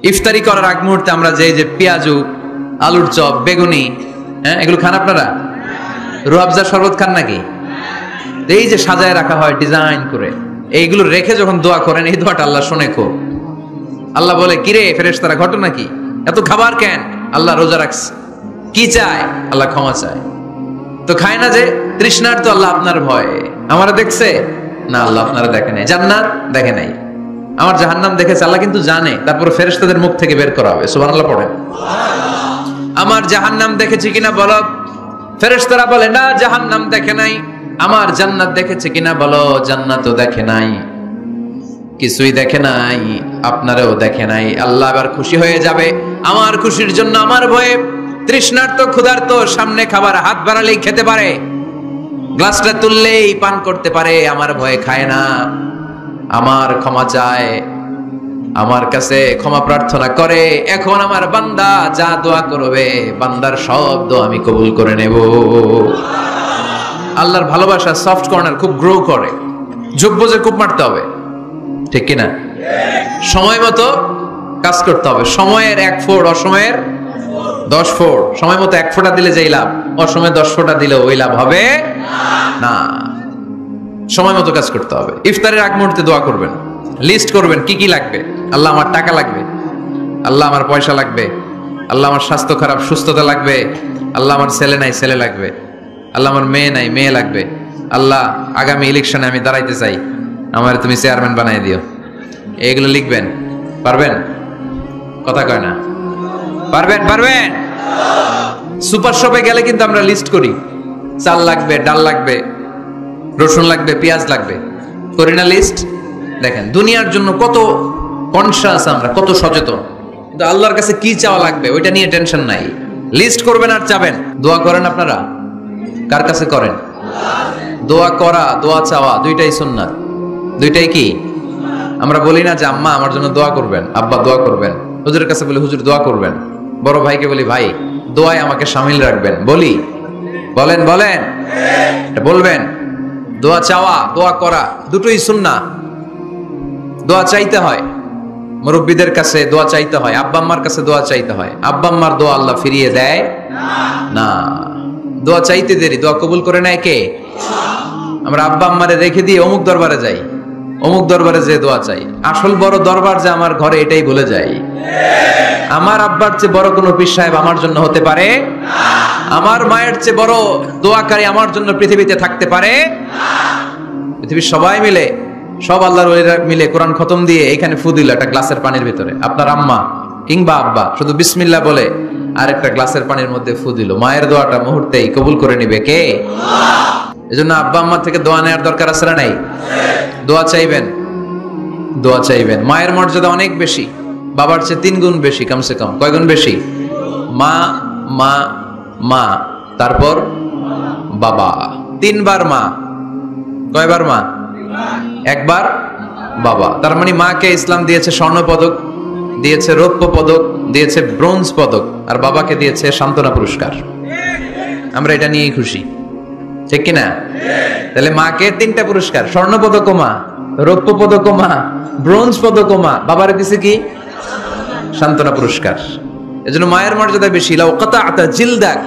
ইফতারি করার আগ মুহূর্তে আমরা যে পেঁয়াজু, আলুর চপ, বেগুনি, হ্যাঁ এগুলো খান আপনারা? রুয়াবজার শরবত খান নাকি? এই যে সাজায় রাখা হয় ডিজাইন করে, এইগুলো রেখে যখন দোয়া করেন, এই দোয়াটা আল্লাহ শুনে খুব। আল্লাহ বলে, কিরে ফেরেশতারা, ঘটনা কি? এত খাবার কেন? আল্লাহ রোজা রাখছে। কি চায়? আল্লাহ ক্ষমা চায়। তো খায় না যে তৃষ্ণার, তো আল্লাহ আপনার ভয়ে। আমারা দেখছে না, আল্লাহ আপনারা দেখে নাই। জান্নাত দেখে নাই, আমার জাহান্নাম দেখেছে আল্লাহ কিন্তু জানে। তারপর ফেরেশতাদের মুখ থেকে বের করা হবে। সুবহানাল্লাহ পড়েন। আমার জাহান্নাম দেখেছি কিনা বলো। ফেরেশতারা বলে, না জাহান্নাম দেখে নাই। আমার জান্নাত দেখেছে কিনা বলো। জান্নাতও দেখে নাই, কিছুই দেখে নাই, আপনারাও দেখে নাই। আল্লাহ এবার খুশি হয়ে যাবে। আমার খুশির জন্য, আমার ভয়ে তৃষ্ণার্ত ক্ষুধার্ত সামনে খাবার হাত বাড়ালেই খেতে পারে, গ্লাসটা তুললেই পান করতে পারে, আমার ভয়ে খায় না। আমার ক্ষমা চায়, আমার কাছে ক্ষমা প্রার্থনা করে। এখন আমার বান্দা যা দোয়া করবে, বান্দার সব দোয়া আমি কবুল করে নেব। আল্লাহর ভালোবাসা সফট কর্নার খুব গ্রো করে, যোগ বোঝে খুব মারতে হবে, ঠিক কিনা? সময় মতো কাজ করতে হবে। সময়ের 1 ফোঁট, অসময়ের 10 ফোঁট। সময় মতো 1 ফোঁটা দিলে যেই লাভ, অসময়ে 10 ফোঁটা দিলে ওই লাভ হবে না। সময় মতো কাজ করতে হবে। ইফতারের আগ মুহূর্তে দোয়া করবেন, লিস্ট করবেন কি কি লাগবে। আল্লাহ আমার টাকা লাগবে, আল্লাহ আমার পয়সা লাগবে, আল্লাহ আমার স্বাস্থ্য খারাপ, সুস্থতা লাগবে, আল্লাহ আমার ছেলে নাই, ছেলে লাগবে, আল্লাহ আমার মেয়ে নাই, মেয়ে লাগবে, আল্লাহ আগামী ইলেকশনে আমি দাঁড়াইতে চাই, আমার তুমি চেয়ারম্যান বানাই দিও। এইগুলো লিখবেন। পারবেন? কথা কয় না। পারবেন? পারবেন? সুপার শপে গেলে কিন্তু আমরা লিস্ট করি, চাল লাগবে, ডাল লাগবে, রসুন লাগবে, পেঁয়াজ লাগবে, করি না লিস্ট? দেখেন দুনিয়ার জন্য কত কনশাস আমরা, কত সচেতন। কিন্তু আল্লাহর কাছে কি চাওয়া লাগবে ওইটা নিয়ে টেনশন নাই। লিস্ট করবেন আর চাবেন। দোয়া করেন আপনারা? কার কাছে করেন? দোয়া করা, দোয়া চাওয়া দুইটাই সুন্নাত। দুইটাই কি? আমরা বলি না যে আম্মা আমার জন্য দোয়া করবেন, আব্বা দোয়া করবেন। হুজুরের কাছে বলি হুজুর দোয়া করবেন। বড় ভাইকে বলি ভাই দোয়ায় আমাকে শামিল রাখবেন। বলি? বলেন বলেন, বলবেন। দোয়া চাওয়া, দোয়া করা দুটোই সুন্নাহ। দোয়া চাইতে হয়, মুরব্বীদের কাছে দোয়া চাইতে হয়, আব্বা আম্মার কাছে দোয়া চাইতে হয়। আব্বা আম্মার দোয়া আল্লাহ ফিরিয়ে দেয় না। দোয়া চাইতে দেরি, দোয়া কবুল করে নেয় কে? আমরা আব্বা আম্মারে রেখে দিয়ে অমুক দরবারে যাই, অমুক দরবারে যে দোয়া চাই। আসল বড় দরবার যে আমার ঘরে, এটাই ভুলে যাই। আমার আব্বার চেয়ে বড় কোনো পীর সাহেব আমার জন্য হতে পারে না। আমার মায়ের চেয়ে বড় দোয়াকারী আমার জন্য পৃথিবীতে থাকতে পারে না। পৃথিবীর সবাই মিলে, সব আল্লাহর ওলিরা মিলে কোরআন খতম দিয়ে এখানে ফু দিল একটা গ্লাসের পানির ভিতরে। আপনার আম্মা কিংবা আব্বা শুধু বিসমিল্লাহ বলে আর একটা গ্লাসের পানির মধ্যে ফু দিল, মায়ের দোয়াটা মুহূর্তেই কবুল করে নিবে কে? আল্লাহ। এজন্য আব্বা আম্মা থেকে দোয়া নেওয়ার দরকার আছে না নাই? দোয়া চাইবেন, দোয়া চাইবেন। মায়ের মর্যাদা অনেক বেশি, বাবার চেয়ে 3 গুণ বেশি, কমসে কম। কয় গুণ বেশি? মা মা মা, তারপর বাবা। 3 বার মা। কয়বার মা? 1 বার বাবা। তার মানে মাকে ইসলাম দিয়েছে স্বর্ণ পদক, দিয়েছে রৌপ্য পদক, দিয়েছে ব্রোঞ্জ পদক, আর বাবাকে দিয়েছে সান্ত্বনা পুরস্কার। আমরা এটা নিয়েই খুশি, ঠিক কিনা? তাহলে মাকে 3টা পুরস্কার, স্বর্ণ পদক মা, রৌপ্য পদক মা, ব্রোঞ্জ পদক মা, বাবারে দিছে কি? সান্ত্বনা পুরস্কার। এজন্য মায়ের মর্যাদা বেশি। লাউ কাতাআতা জিলদাক,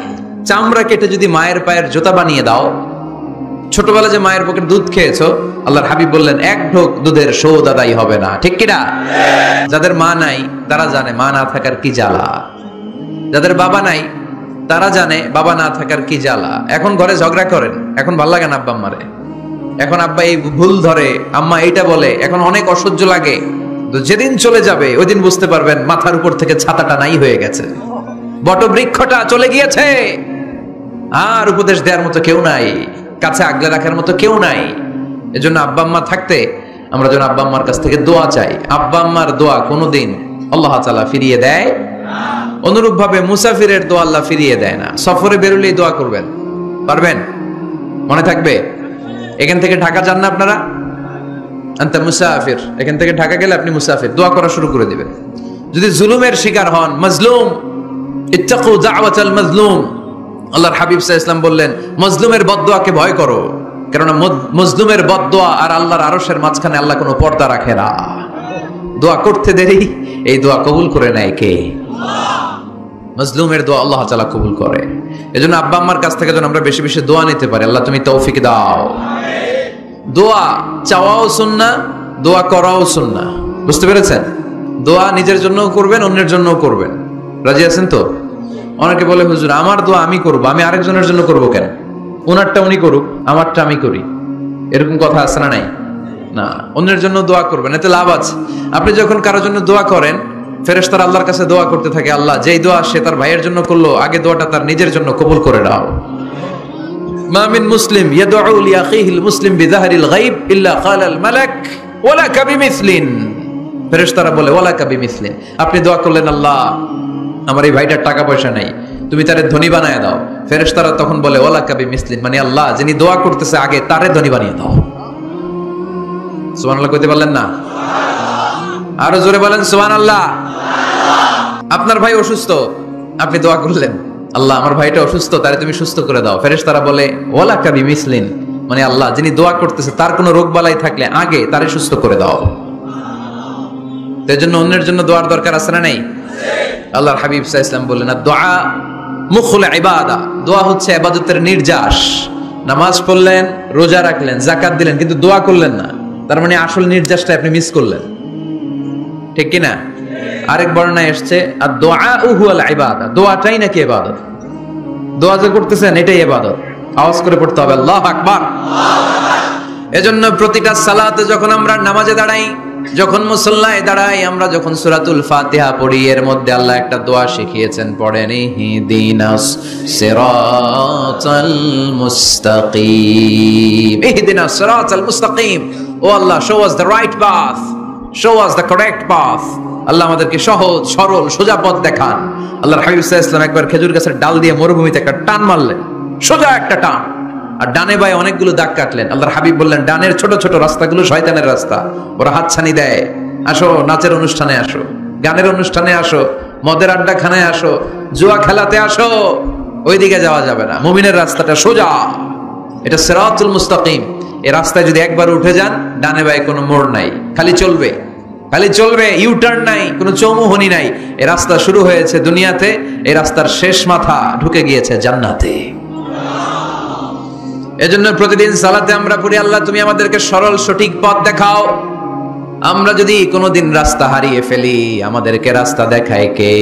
চামড়া কেটে যদি মায়ের পায়ের জুতা বানিয়ে দাও। ছোটবেলা যে মায়ের বুকের দুধ খেয়েছো, আল্লাহর হাবিব বললেন 1 ঢোক দুধের শোধ আদায় হবে না, ঠিক কিনা? যাদের মা নাই তারা জানে মা না থাকার কি জ্বালা। যাদের বাবা নাই তারা জানে বাবা না থাকার কি জ্বালা। এখন ঘরে ঝগড়া করেন, এখন ভাল লাগে না আব্বা আম্মারে। এখন আব্বা এই ভুল ধরে, আম্মা এইটা বলে, এখন অনেক অসহ্য লাগে। তো যেদিন চলে যাবে ওই দিন বুঝতে পারবেন মাথার উপর থেকে ছাতাটা নাই হয়ে গেছে, বটবৃক্ষটা চলে গিয়েছে, আর উপদেশ দেওয়ার মতো কেউ নাই, কাছে আগলে রাখার মতো কেউ নাই। এজন্য আব্বা আম্মা থাকতে আমরা যেন আব্বা আম্মার কাছ থেকে দোয়া চাই। আব্বা আম্মার দোয়া কোনোদিন আল্লাহ তাআলা ফিরিয়ে দেয় না। অনুরূপ ভাবে মুসাফিরের দোয়া আল্লাহ ফিরিয়ে দেয় না। সফরে বেরোলেই দোয়া করবেন, পারবেন? মনে থাকবে? এখান থেকে ঢাকা যান না আপনারা? আনতা মুসাফির, এখান থেকে ঢাকা গেলে আপনি মুসাফির, দোয়া করা শুরু করে দিবেন। যদি জুলুমের শিকার হন, মাজলুম, ইত্তাকু দাওয়াতাল মাজলুম, আল্লাহর হাবিব সাল্লাল্লাহু আলাইহি ওয়াসাল্লাম বললেন মজলুমের বদদোয়াকে ভয় করো, কেননা মজলুমের বদদোয়া আর আল্লাহর আরশের মাঝখানে আল্লাহ কোনো পর্দা রাখে না। দোয়া করতে দেরি, এই দোয়া কবুল করে নেয় কে? মাজলুমের দোয়া আল্লাহ তাআলা কবুল করে। এজন্য আব্বা আম্মার কাছ থেকে যেন আমরা বেশি বেশি দোয়া নিতে পারি। আল্লাহ তুমি তৌফিক দাও। দোয়া চাওয়াও সুন্নাহ, দোয়া করাও সুন্নাহ। বুঝতে পেরেছেন? দোয়া নিজের জন্যও করবেন, অন্যের জন্যও করবেন। রাজি আছেন তো? অনেকে বলে হুজুর আমার দোয়া আমি করব, আমি আরেকজনের জন্য করব কেন? ওনারটা উনি করুক, আমারটা আমি করি, এরকম কথা আছে না নাই? না, অন্যের জন্য দোয়া করবেন, এতে লাভ আছে। আপনি যখন কারোর জন্য দোয়া করেন, ফেরেশতারা আল্লাহর কাছে দোয়া করতে থাকে, আল্লাহ যেই দোয়া সে তার ভাইয়ের জন্য করলো, আগে দোয়াটা তার নিজের জন্য কবুল করে নাও। মা মিন মুসলিম ইয়াদউ লিআখিহিল মুসলিম বিযাহরিল গায়ব ইল্লা ক্বালাল মালাক ওয়ালা কাবিমিসলিন। ফেরেশতারা বলে ওয়ালা কাবিমিসলিন, আপনি দোয়া করলেন আল্লাহ আমার এই ভাইটার টাকা পয়সা নাই, তুমি তারে ধনী বানায় দাও। ফেরেশতারা তখন বলে ওয়ালা কাবিমিসলিন, মানে আল্লাহ যিনি দোয়া করতেছে আগে তারে ধনী বানিয়ে দাও। সুবহানাল্লাহ কইতে পারলেন না? আরো জোরে বলেন সুবহানাল্লাহ। আপনার ভাই অসুস্থ, আপনি দোয়া করলেন আল্লাহ আমার ভাইটা অসুস্থ, তারে তুমি সুস্থ করে দাও। ফেরেশতারা বলে ওয়ালা কাবিমিসলিন, মানে আল্লাহ যিনি দোয়া করতেছে তার কোনো রোগ বালাই থাকলে আগে তারে সুস্থ করে দাও। তাই জন্য অন্যের জন্য দোয়ার দরকার আছে না নাই? আল্লাহর হাবিব সাল্লাল্লাহু আলাইহি ওয়াসাল্লাম বললেন দোয়া মুখুল ইবাদা, দোয়া হচ্ছে ইবাদতের নির্যাস। নামাজ পড়লেন, রোজা রাখলেন, যাকাত দিলেন, কিন্তু দোয়া করলেন না, তার মানে আসল নির্যাসটা আপনি মিস করলেন। ঠিক কি না? আরেক বর্ণনায় এসেছে আর দোয়া হুয়াল ইবাদা, দোয়াটাই নাকি ইবাদত। দোয়া যে করতেছেন এটাই ইবাদত। আওয়াজ করে পড়তে হবে আল্লাহু আকবার। এজন্য প্রতিটা সালাতে যখন আমরা নামাজে দাঁড়াই, যখন মুসল্লায় দাঁড়াই, আমরা যখন সূরাতুল ফাতিহা পড়ি, এর মধ্যে আল্লাহ একটা দোয়া শিখিয়েছেন, পড়েন ইহদিনাস সিরাতাল মুস্তাকিম। ইহদিনাস সিরাতাল মুস্তাকিম, ও আল্লাহ show us the right path, show us the correct path. আল্লাহ আমাদেরকে সহজ সরল সোজা পথ দেখান। আল্লাহর হাবিব সাল্লাল্লাহু আলাইহি ওয়াসাল্লাম একবার খেজুর গাছের ডাল দিয়ে মরুভূমিতে একটা টান মারলেন, সোজা একটা টান, আর ডানে বায়ে অনেকগুলো দাগ কাটলেন। আল্লাহর হাবিব বললেন ডানের ছোট ছোট রাস্তাগুলো শয়তানের রাস্তা, ওরা হাতছানি দেয়। আসো নাচের অনুষ্ঠানে আসো, গানের অনুষ্ঠানে আসো, মদের আড্ডাখানায় আসো, জুয়া খেলাতে আসো, ওইদিকে যাওয়া যাবে না। মুমিনের রাস্তাটা সোজা, এটা সিরাতুল মুস্তাকিম। এই রাস্তায় যদি একবার উঠে যান, ডানে বায়ে কোনো মোড় নাই, খালি চলবে, খালি চলবে, ইউটার্ন নাই, কোনো চৌমুহনী নাই। এই রাস্তা শুরু হয়েছে দুনিয়াতে, এই রাস্তার শেষ মাথা ঢুকে গিয়েছে জান্নাতে। এজন্য প্রতিদিন সালাতে আমরা পড়ি আল্লাহ তুমি আমাদেরকে সরল সঠিক পথ দেখাও। আমরা যদি কোনোদিন রাস্তা হারিয়ে ফেলি, আমাদেরকে রাস্তা দেখায় কে?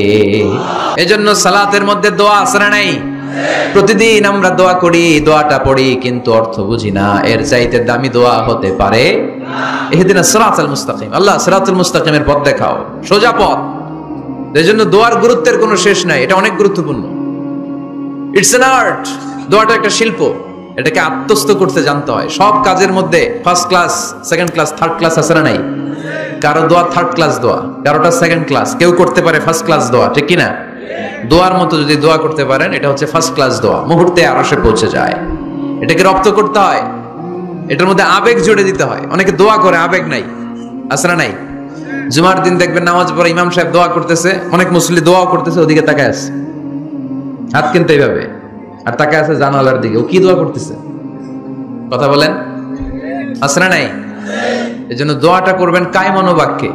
এজন্য সালাতের মধ্যে দোয়া আছে না নাই? প্রতিদিন আমরা দোয়া করি, দোয়াটা পড়ি, কিন্তু অর্থ বুঝি না। এর চাইতে দামি দোয়া হতে পারে ইহদিনাস সিরাতাল মুস্তাকিম, আল্লাহ সিরাতুল মুস্তাকিমের পথ দেখাও, সোজা পথ। এজন্য দোয়ার গুরুত্বের কোনো শেষ নাই, এটা অনেক গুরুত্বপূর্ণ। ইটস অ্যান আর্ট, দোয়াটা একটা শিল্প, এটাকে আত্মস্থ করতে জানতে হয়। সব কাজের মধ্যে first class, second class, third class আছে না নাই? কারো দোয়া থার্ড ক্লাস দোয়া, কারোটা সেকেন্ড ক্লাস, কেউ করতে পারে ফার্স্ট ক্লাস দোয়া, ঠিক কি না? দোয়ার মতো যদি দোয়া করতে পারেন, এটা হচ্ছে ফার্স্ট ক্লাস দোয়া, মুহূর্তে আরশে পৌঁছে যায়। এটাকে রপ্ত করতে হয়, এটার মধ্যে আবেগ জুড়ে দিতে হয়। অনেকে দোয়া করে আবেগ নাই, আছে না নাই? জুমার দিন দেখবেন নামাজ পড়ে ইমাম সাহেব দোয়া করতেছে, অনেক মুসল্লি দোয়াও করতেছে, ওদিকে তাকায় আছে, হাত কিন্তু এইভাবে, আর তাকায় আছে জানালার দিকে, ও কি দোয়া করতেছে? কথা বলেন, আছে না নাই? এজন্য দোয়াটা করবেন কায় মনোবাক্যে,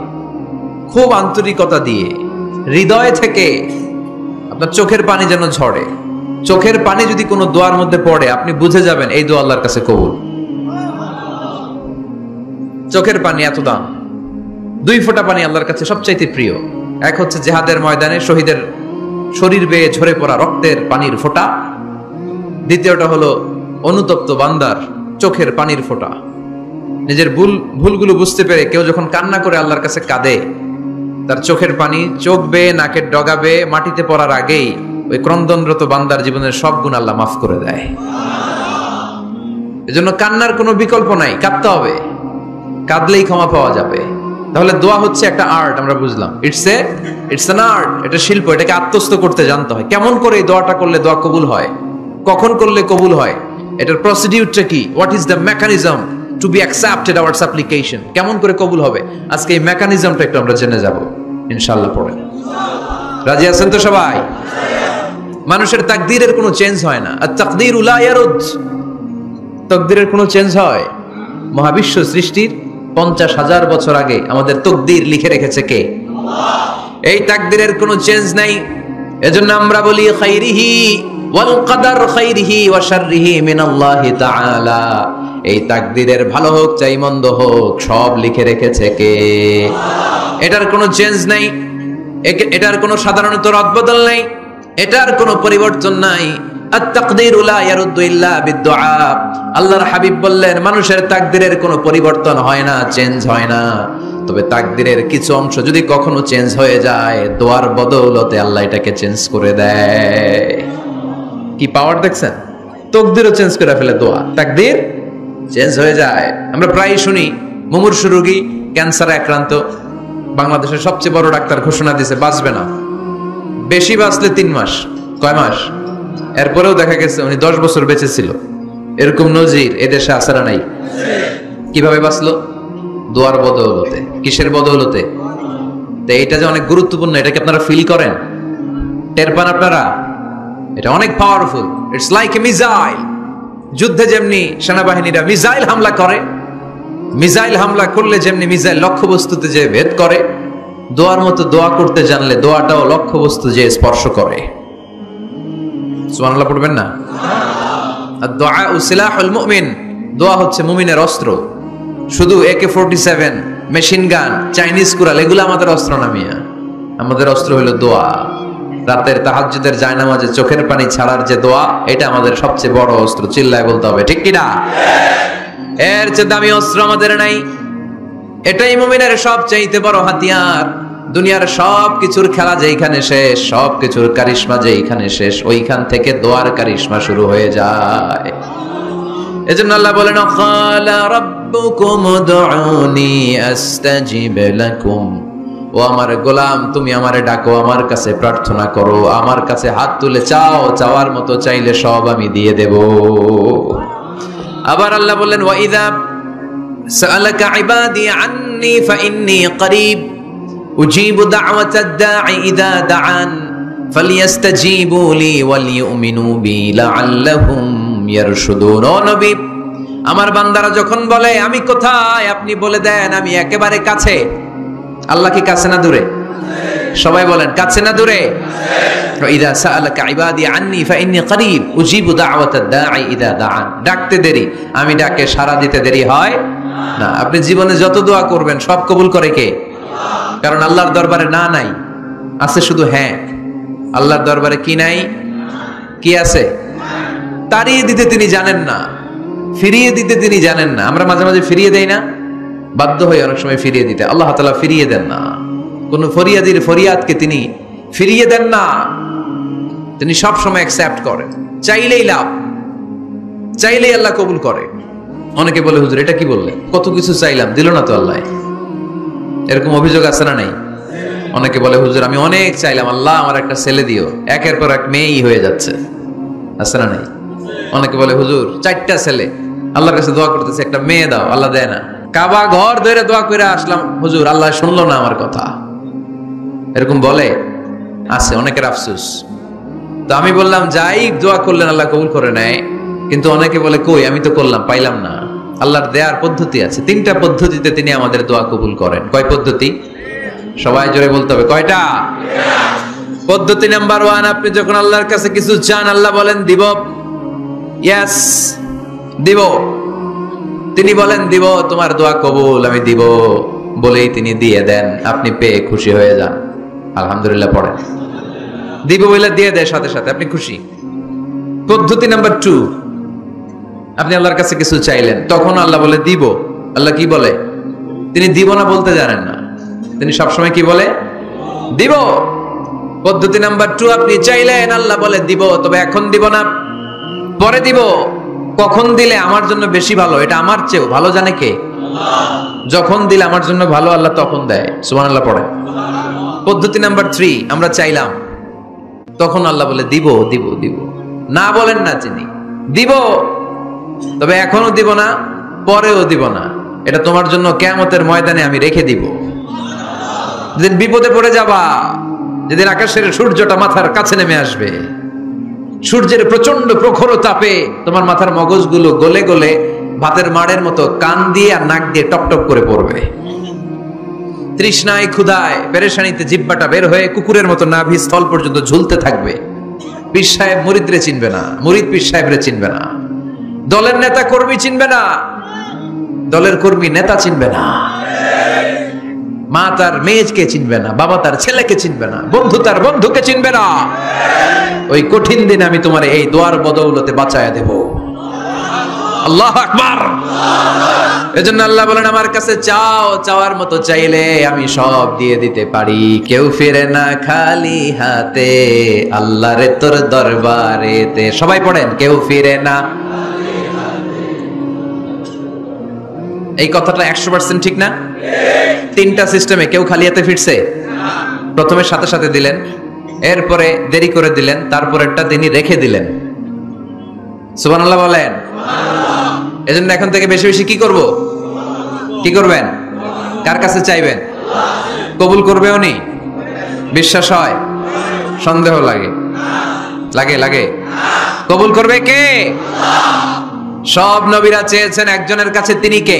খুব আন্তরিকতা দিয়ে, হৃদয় থেকে। আপনার চোখের পানি যেন ঝরে। চোখের পানি যদি কোনো দোয়ার মধ্যে পড়ে, আপনি বুঝে যাবেন এই দোয়া আল্লাহর কাছে কবুল। চোখের পানি এত দাম। 2 ফোঁটা পানি আল্লাহর কাছে সবচাইতে প্রিয়। এক হচ্ছে জিহাদের ময়দানে শহীদের শরীর বেয়ে ঝরে পড়া রক্তের পানির ফোঁটা, দ্বিতীয়টা হলো অনুতপ্ত বান্দার চোখের পানির ফোঁটা। নিজের ভুলগুলো বুঝতে পেরে কেউ যখন কান্না করে আল্লাহর কাছে কাঁদে, তার চোখের পানি চোখ বেয়ে নাকের ডগা বেয়ে মাটিতে পড়ার আগেই ওই ক্রন্দনরত বান্দার জীবনের সব গুণ আল্লাহ মাফ করে দেয়। এজন্য কান্নার কোনো বিকল্প নাই, কাঁদতে হবে, কাঁদলেই ক্ষমা পাওয়া যাবে। তাহলে দোয়া হচ্ছে একটা আর্ট, আমরা বুঝলাম। ইটস অ্যান আর্ট, এটা শিল্প, এটাকে আত্মস্থ করতে জানতে হয়। কেমন করে এই দোয়াটা করলে দোয়া কবুল হয়, কখন করলে কবুল হয়, এটার প্রসিডিউরটা কি, what is the mechanism two be accepted hour সাপ্লিকেশন, কেমন করে কবুল হবে, আজকে এই মেকানিজমটা একটু আমরা জেনে যাব ইনশাআল্লাহ। পড়ে রাজি আছেন তো সবাই? মানুষের তাকদীরের কোনো চেঞ্জ হয় না, আর তাকদীর লা ইয়ারুদ, তাকদীরের কোনো চেঞ্জ হয়? মহাবিশ্ব সৃষ্টির 50,000 বছর আগে আমাদের তাকদীর লিখে রেখেছে কে? এই তাকদীরের কোনো চেঞ্জ নাই। এজন্য আমরা বলি খাইরিহি ওয়াল কদর খাইরিহি ওয়া শাররিহি মিনাল্লাহি তাআলা। এই তাকদীরের ভালো হোক চাই মন্দ হোক সব লিখে রেখেছে কে? এটার কোনো চেঞ্জ নাই, এটার কোনো সাধারণত রদবদল নাই, এটার কোনো পরিবর্তন নাই। আত-তাকদীরু লা ইয়ারুদ্দু ইল্লা বিদ-দুআ। আল্লাহর হাবিব বললেন মানুষের তাকদীরের কোনো পরিবর্তন হয় না, চেঞ্জ হয় না। তবে তাকদীরের কিছু অংশ যদি কখনো চেঞ্জ হয়ে যায়, দোয়ার বদৌলতে আল্লাহ এটাকে চেঞ্জ করে দেয়। কি পাওয়ার দেখছেন? তাকদীরও চেঞ্জ করে ফেলে দোয়া, তাকদীর চেঞ্জ হয়ে যায়। আমরা প্রায় শুনি মুমূর্ষু রোগী, ক্যান্সারে আক্রান্ত, বাংলাদেশের সবচেয়ে বড় ডাক্তার ঘোষণা দিয়েছে বাঁচবে না, বেশি বাঁচলে 3 মাস। কয় মাস? এরপরেও দেখা গেছে উনি 10 বছর বেঁচে ছিল। এরকম নজির এদেশে আছে না নাই? কিভাবে বাঁচলো? দোয়ার বদৌলতে। কিসের বদৌলতে? তো এটা যে অনেক গুরুত্বপূর্ণ, এটা কি আপনারা ফিল করেন, টের পান আপনারা? এটা অনেক powerful. It's like a missile. যুদ্ধে যেমনি সেনাবাহিনীরা মিসাইল হামলা করে, মিসাইল হামলা করলে যেমনি মিসাইল লক্ষ্যবস্তুতে যে ভেদ করে, দোয়ার মতো দোয়া করতে জানলে দোয়াটাও লক্ষ্যবস্তু যে স্পর্শ করে। সুবহানাল্লাহ পড়বেন না? আদ-দুআউ সিলাহুল মুমিন। দোয়া হচ্ছে মুমিনের অস্ত্র। শুধু AK-47, machine gun, Chinese Corel এগুলো আমাদের অস্ত্র না মিয়া। আমাদের অস্ত্র হলো দোয়া। রাতের তাহাজ্জুদের জায়নামাজে চোখের পানি ছাড়ার যে দোয়া, এটা আমাদের সবচেয়ে বড় অস্ত্র। চিল্লায় বলতে হবে, ঠিক কি না? এর চেয়ে দামি অস্ত্র আমাদের নাই। এটাই মুমিনের সবচাইতে বড় হাতিয়ার। দুনিয়ার সব কিছুর খেলা যেখানে শেষ, সব কিছুর কারিশমা যেখানে শেষ, ওইখান থেকে দোয়ার কারিশমা শুরু হয়ে যায়। এজন্য আল্লাহ বলেন ক্বালা রাব্বুকুম উদউনি আস্তাজিব লাকুম। ও আমার গোলাম, তুমি আমারে ডাকো, আমার কাছে প্রার্থনা করো, আমার কাছে হাত তুলে চাও, চাওয়ার মতো চাইলে সব আমি দিয়ে দেব। আবার আল্লাহ বললেন ওয়া ইযা সাআলাকা ইবাদি আন্নী ফাইন্নী করিব উজিবু দাওয়াতাদ দাঈ ইযা দাআন ফালইস্তাজিবু লি ওয়াল ইউমিনু বি লাআল্লাহুম ইয়ারশুদুন। ও নবী, আমার বান্দারা যখন বলে আমি কোথায়, আপনি বলে দেন আমি একেবারে কাছে। আল্লাহ কি কাছে না দূরে? সবাই বলেন কাছে না দূরে? ইযা সাআলাকা ইবাদি আন্নী ফাইন্নী করিব উজিবু দাওয়াতাদ দাঈ ইযা দাআন। ডাকতে দেরি, আমি ডাকে সাড়া দিতে দেরি হয় না। আপনি জীবনে যত দোয়া করবেন সব কবুল করে কে? কারণ আল্লাহর দরবারে না নাই, আছে শুধু হ্যাঁ। আল্লাহর দরবারে কি নাই? কি আছে? তাড়িয়ে দিতে তিনি জানেন না, ফিরিয়ে দিতে তিনি জানেন না। আমরা মাঝে মাঝে ফিরিয়ে দেই না, বাধ্য হয়ে অনেক সময় ফিরিয়ে দিতে। আল্লাহ তাআলা ফিরিয়ে দেন না, কোন ফরিয়াদির ফরিয়াদকে তিনি ফিরিয়ে দেন না। তিনি সব সময় অ্যাকসেপ্ট করেন। চাইলেই লাভ, চাইলেই আল্লাহ কবুল করে। অনেকে বলে হুজুর এটা কি বললেন, কত কিছু চাইলাম দিল না তো আল্লাহ। এরকম অভিযোগ আছে না নাই? অনেকে বলে হুজুর আমি অনেক চাইলাম, আল্লাহ আমার একটা ছেলে দিও, একের পর এক মেয়েই হয়ে যাচ্ছে। আছে না নাই? অনেকে বলে হুজুর 4টা ছেলে, আল্লাহর কাছে দোয়া করতেছে একটা মেয়ে দাও, আল্লাহ দেয় না। কাবা ঘর ধরে দোয়া করে আসলাম, হুজুর আল্লাহ শুনলো না আমার কথা। এরকম বলে, আছে অনেকের আফসোস। তো আমি বললাম যাই দোয়া করলেন আল্লাহ কবুল করে নেয়, কিন্তু অনেকে বলে কই আমি তো করলাম পাইলাম না। আল্লাহর দেয়ার পদ্ধতি আছে, 3টা পদ্ধতিতে তিনি আমাদের দোয়া কবুল করেন। কয় পদ্ধতি? সবাই জোরে বলতে হবে, কয়টা? পদ্ধতি নাম্বার 1, আপনি যখন আল্লাহর কাছে কিছু চান আল্লাহ বলেন দিব, ইয়েস দিব। তিনি বলেন দিব, তোমার দোয়া কবুল, আমি দিব বলেই তিনি দিয়ে দেন। আপনি পেয়ে খুশি হয়ে যান, আলহামদুলিল্লাহ পড়েন। দিব বলে দিয়ে দেয় সাথে সাথে, আপনি খুশি। পদ্ধতি নাম্বার 2, আপনি আল্লাহর কাছে কিছু চাইলেন, তখন আল্লাহ বলে দিব। আল্লাহ কি বলে? তিনি দিব না বলতে জানেন না, তিনি সবসময় কি বলে? দিব। পদ্ধতি নাম্বার 2, আপনি চাইলেন আল্লাহ বলে দিব, তবে এখন দিব না, পরে দিব। কখন দিলে আমার জন্য বেশি ভালো, এটা আমার চেয়েও ভালো জানে কে? যখন দিলে আমার জন্য ভালো আল্লাহ তখন দেয়। সুবহানাল্লাহ পড়ে। পদ্ধতি নাম্বার 3, আমরা চাইলাম, তখন আল্লাহ বলে দিব দিব দিব, না বলেন না তিনি দিব, তবে এখনো দিব না, পরেও দিব না, এটা তোমার জন্য কিয়ামতের ময়দানে আমি রেখে দিব। যেদিন বিপদে পড়ে যাবা, যেদিন আকাশের সূর্যটা মাথার কাছে নেমে আসবে, সূর্যের প্রচন্ড প্রখর তাপে তোমার মাথার মগজগুলো গলে গলে ভাতের মাড়ের মতো কান দিয়ে আর নাক দিয়ে টপটপ করে পড়বে। তৃষ্ণায় ক্ষুধায় পেরেশানিতে জিহ্বাটা বের হয়ে কুকুরের মতো নাভি স্থল পর্যন্ত ঝুলতে থাকবে। পীর সাহেব মুরিদরে চিনবে না, মুরিদ পীর সাহেবরে চিনবে না, দলের নেতা কর্মী চিনবে না, দলের কর্মী নেতা চিনবে না, মা তার মেয়েকে চিনবে না, বাবা তার ছেলেকে চিনবে না, বন্ধু তার বন্ধুকে চিনবে না। ওই কঠিন দিনে আমি তোমার এই দোয়ার বদৌলতে বাঁচায়া দেব। আল্লাহু আকবার। এজন্য আল্লাহ বলেন আমার কাছে চাও, চাওয়ার মতো চাইলে আমি সব দিয়ে দিতে পারি। কেউ ফিরে না খালি হাতে আল্লাহরে তোর দরবারেতে। সবাই পড়েন, কেউ ফিরে না। এই কথাটা 100% ঠিক না? তিনটা সিস্টেমে কেউ খালি হাতে ফিরছে? প্রথমে সাথে সাথে দিলেন, এরপরে দেরি করে দিলেন, তারপরেরটা তিনি রেখে দিলেন। সুবহানাল্লাহ বলেন। এজন্য এখন থেকে বেশি বেশি কি করব? কি করবেন? কার কাছে চাইবেন? কবুল করবে উনি? বিশ্বাস হয়? সন্দেহ লাগে? লাগে লাগে? কবুল করবে কে? সব নবীরা চেয়েছেন একজনের কাছে, তিনি কে?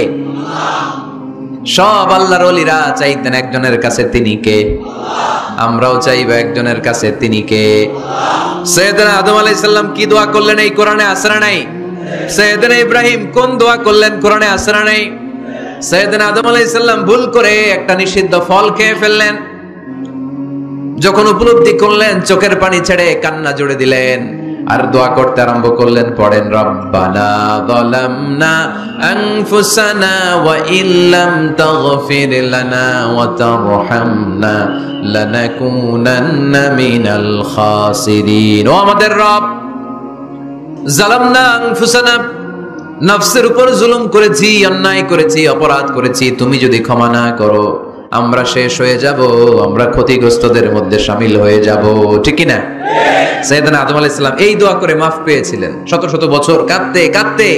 সব আল্লাহর ওলিরা চাইতেন একজনের কাছে, তিনি কে? আমরাও চাইব একজনের কাছে, তিনি কে? সাইয়েদনা আদম আলাইহিস সালাম কি দোয়া করলেন এই কোরআনে আছে না নাই? সাইয়েদনা ইব্রাহিম কোন দোয়া করলেন কোরআনে আছে না নাই? সাইয়েদনা আদম আলাইহিস সালাম ভুল করে একটা নিষিদ্ধ ফল খেয়ে ফেললেন, যখন উপলব্ধি করলেন চোখের পানি ছেড়ে কান্না জুড়ে দিলেন আর দোয়া করতে আরম্ভ করলেন। পড়েন, রব্বানা যালামনা আনফুসানা ওয়া ইল্লাম তাগফির লানা ওয়া তারহামনা লানাকুনান্না মিনাল খাসিরিন। ও আমাদের রব, যালামনা আনফুসানা, নফসের উপর জুলুম করেছি, অন্যায় করেছি, অপরাধ করেছি, তুমি যদি ক্ষমা না করো আমরা শেষ হয়ে যাব, আমরা ক্ষতিগ্রস্তদের মধ্যে শামিল হয়ে যাব। ঠিক কি না? সাইয়েদনা আদম আলাইহিস সালাম এই দোয়া করে মাফ পেয়েছিলেন। শত শত বছর কাঁদতে কাঁদতে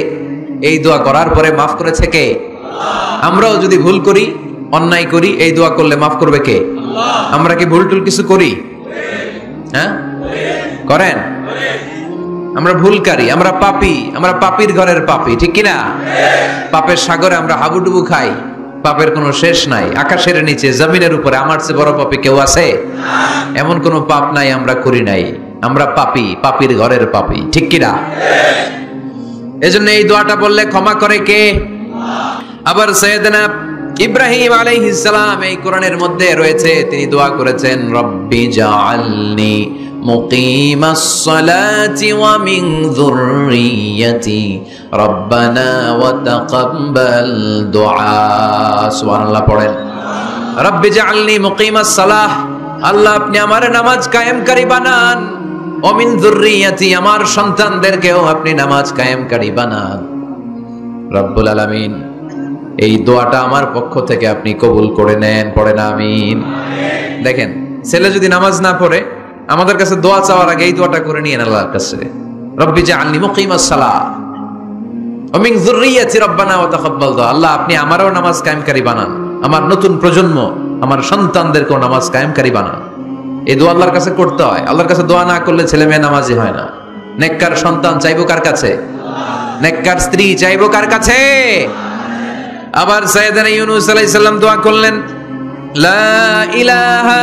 এই দোয়া করার পরে মাফ করেছে কে? আমরাও যদি ভুল করি, অন্যায় করি, এই দোয়া করলে মাফ করবে কে? আমরা কি ভুল টুল কিছু করি? হ্যাঁ করেন? আমরা ভুলকারী, আমরা পাপী, আমরা পাপীর ঘরের পাপী। ঠিক কিনা? পাপের সাগরে আমরা হাবুডুবু খাই, পাপের কোনো শেষ নাই। আকাশের নিচে, জমিনের উপরে আমার চেয়ে বড় পাপী কেউ আছে? এমন কোনো পাপ নাই আমরা করি নাই। আমরা পাপী, পাপীর ঘরের পাপী। ঠিক কিনা? এজন্য এই দোয়াটা বললে ক্ষমা করে কে? আবার সাইয়েদনা ইব্রাহিম আলাইহিস সালাম এই কোরআনের মধ্যে রয়েছে, তিনি দোয়া করেছেন, রব্বি জাআলনি মুকিমাস সালাতি ওয়া মিন যুররিয়্যাতি রব্বানা ওয়া তাকাব্বাল দুআ। সুবহানাল্লাহ পড়েন, রব্বি জাআলনি মুকিমাস সালাহ, আল্লাহ আপনি আমার নামাজ কায়েমকারী বানান, ওয়া মিন যুররিয়্যাতি, আমার সন্তানদেরকেও আপনি নামাজ কায়েমকারী বানান। রব্বুল আলামিন এই দোয়াটা আমার পক্ষ থেকে আপনি কবুল করে নেন। পড়েন আমিন। দেখেন, ছেলে যদি নামাজ না পড়ে আমাদের কাছে দোয়া চাওয়ার আগে এই দোয়াটা করে নিয়েন আল্লাহর কাছে, রব্বি জাআলনি মুকিমাস সালাহ ওয়া মিন যুররিয়্যাতি রব্বানা ওয়া তাকাব্বাল দুআ। আল্লাহ আপনি আমারও নামাজ কায়েমকারী বানান, আমার নতুন প্রজন্ম, আমার সন্তানদেরকেও নামাজ কায়েমকারী বানান। এই দোয়া আল্লাহর কাছে করতে হয়। আল্লাহর কাছে দোয়া না করলে ছেলে মেয়ে নামাজি হয় না। নেককার সন্তান চাইবো কার কাছে? নেককার স্ত্রী চাইবো কার কাছে? আবার সাইয়েদনা ইউনূস আলাইহিস সালাম দোয়া করলেন, লা ইলাহা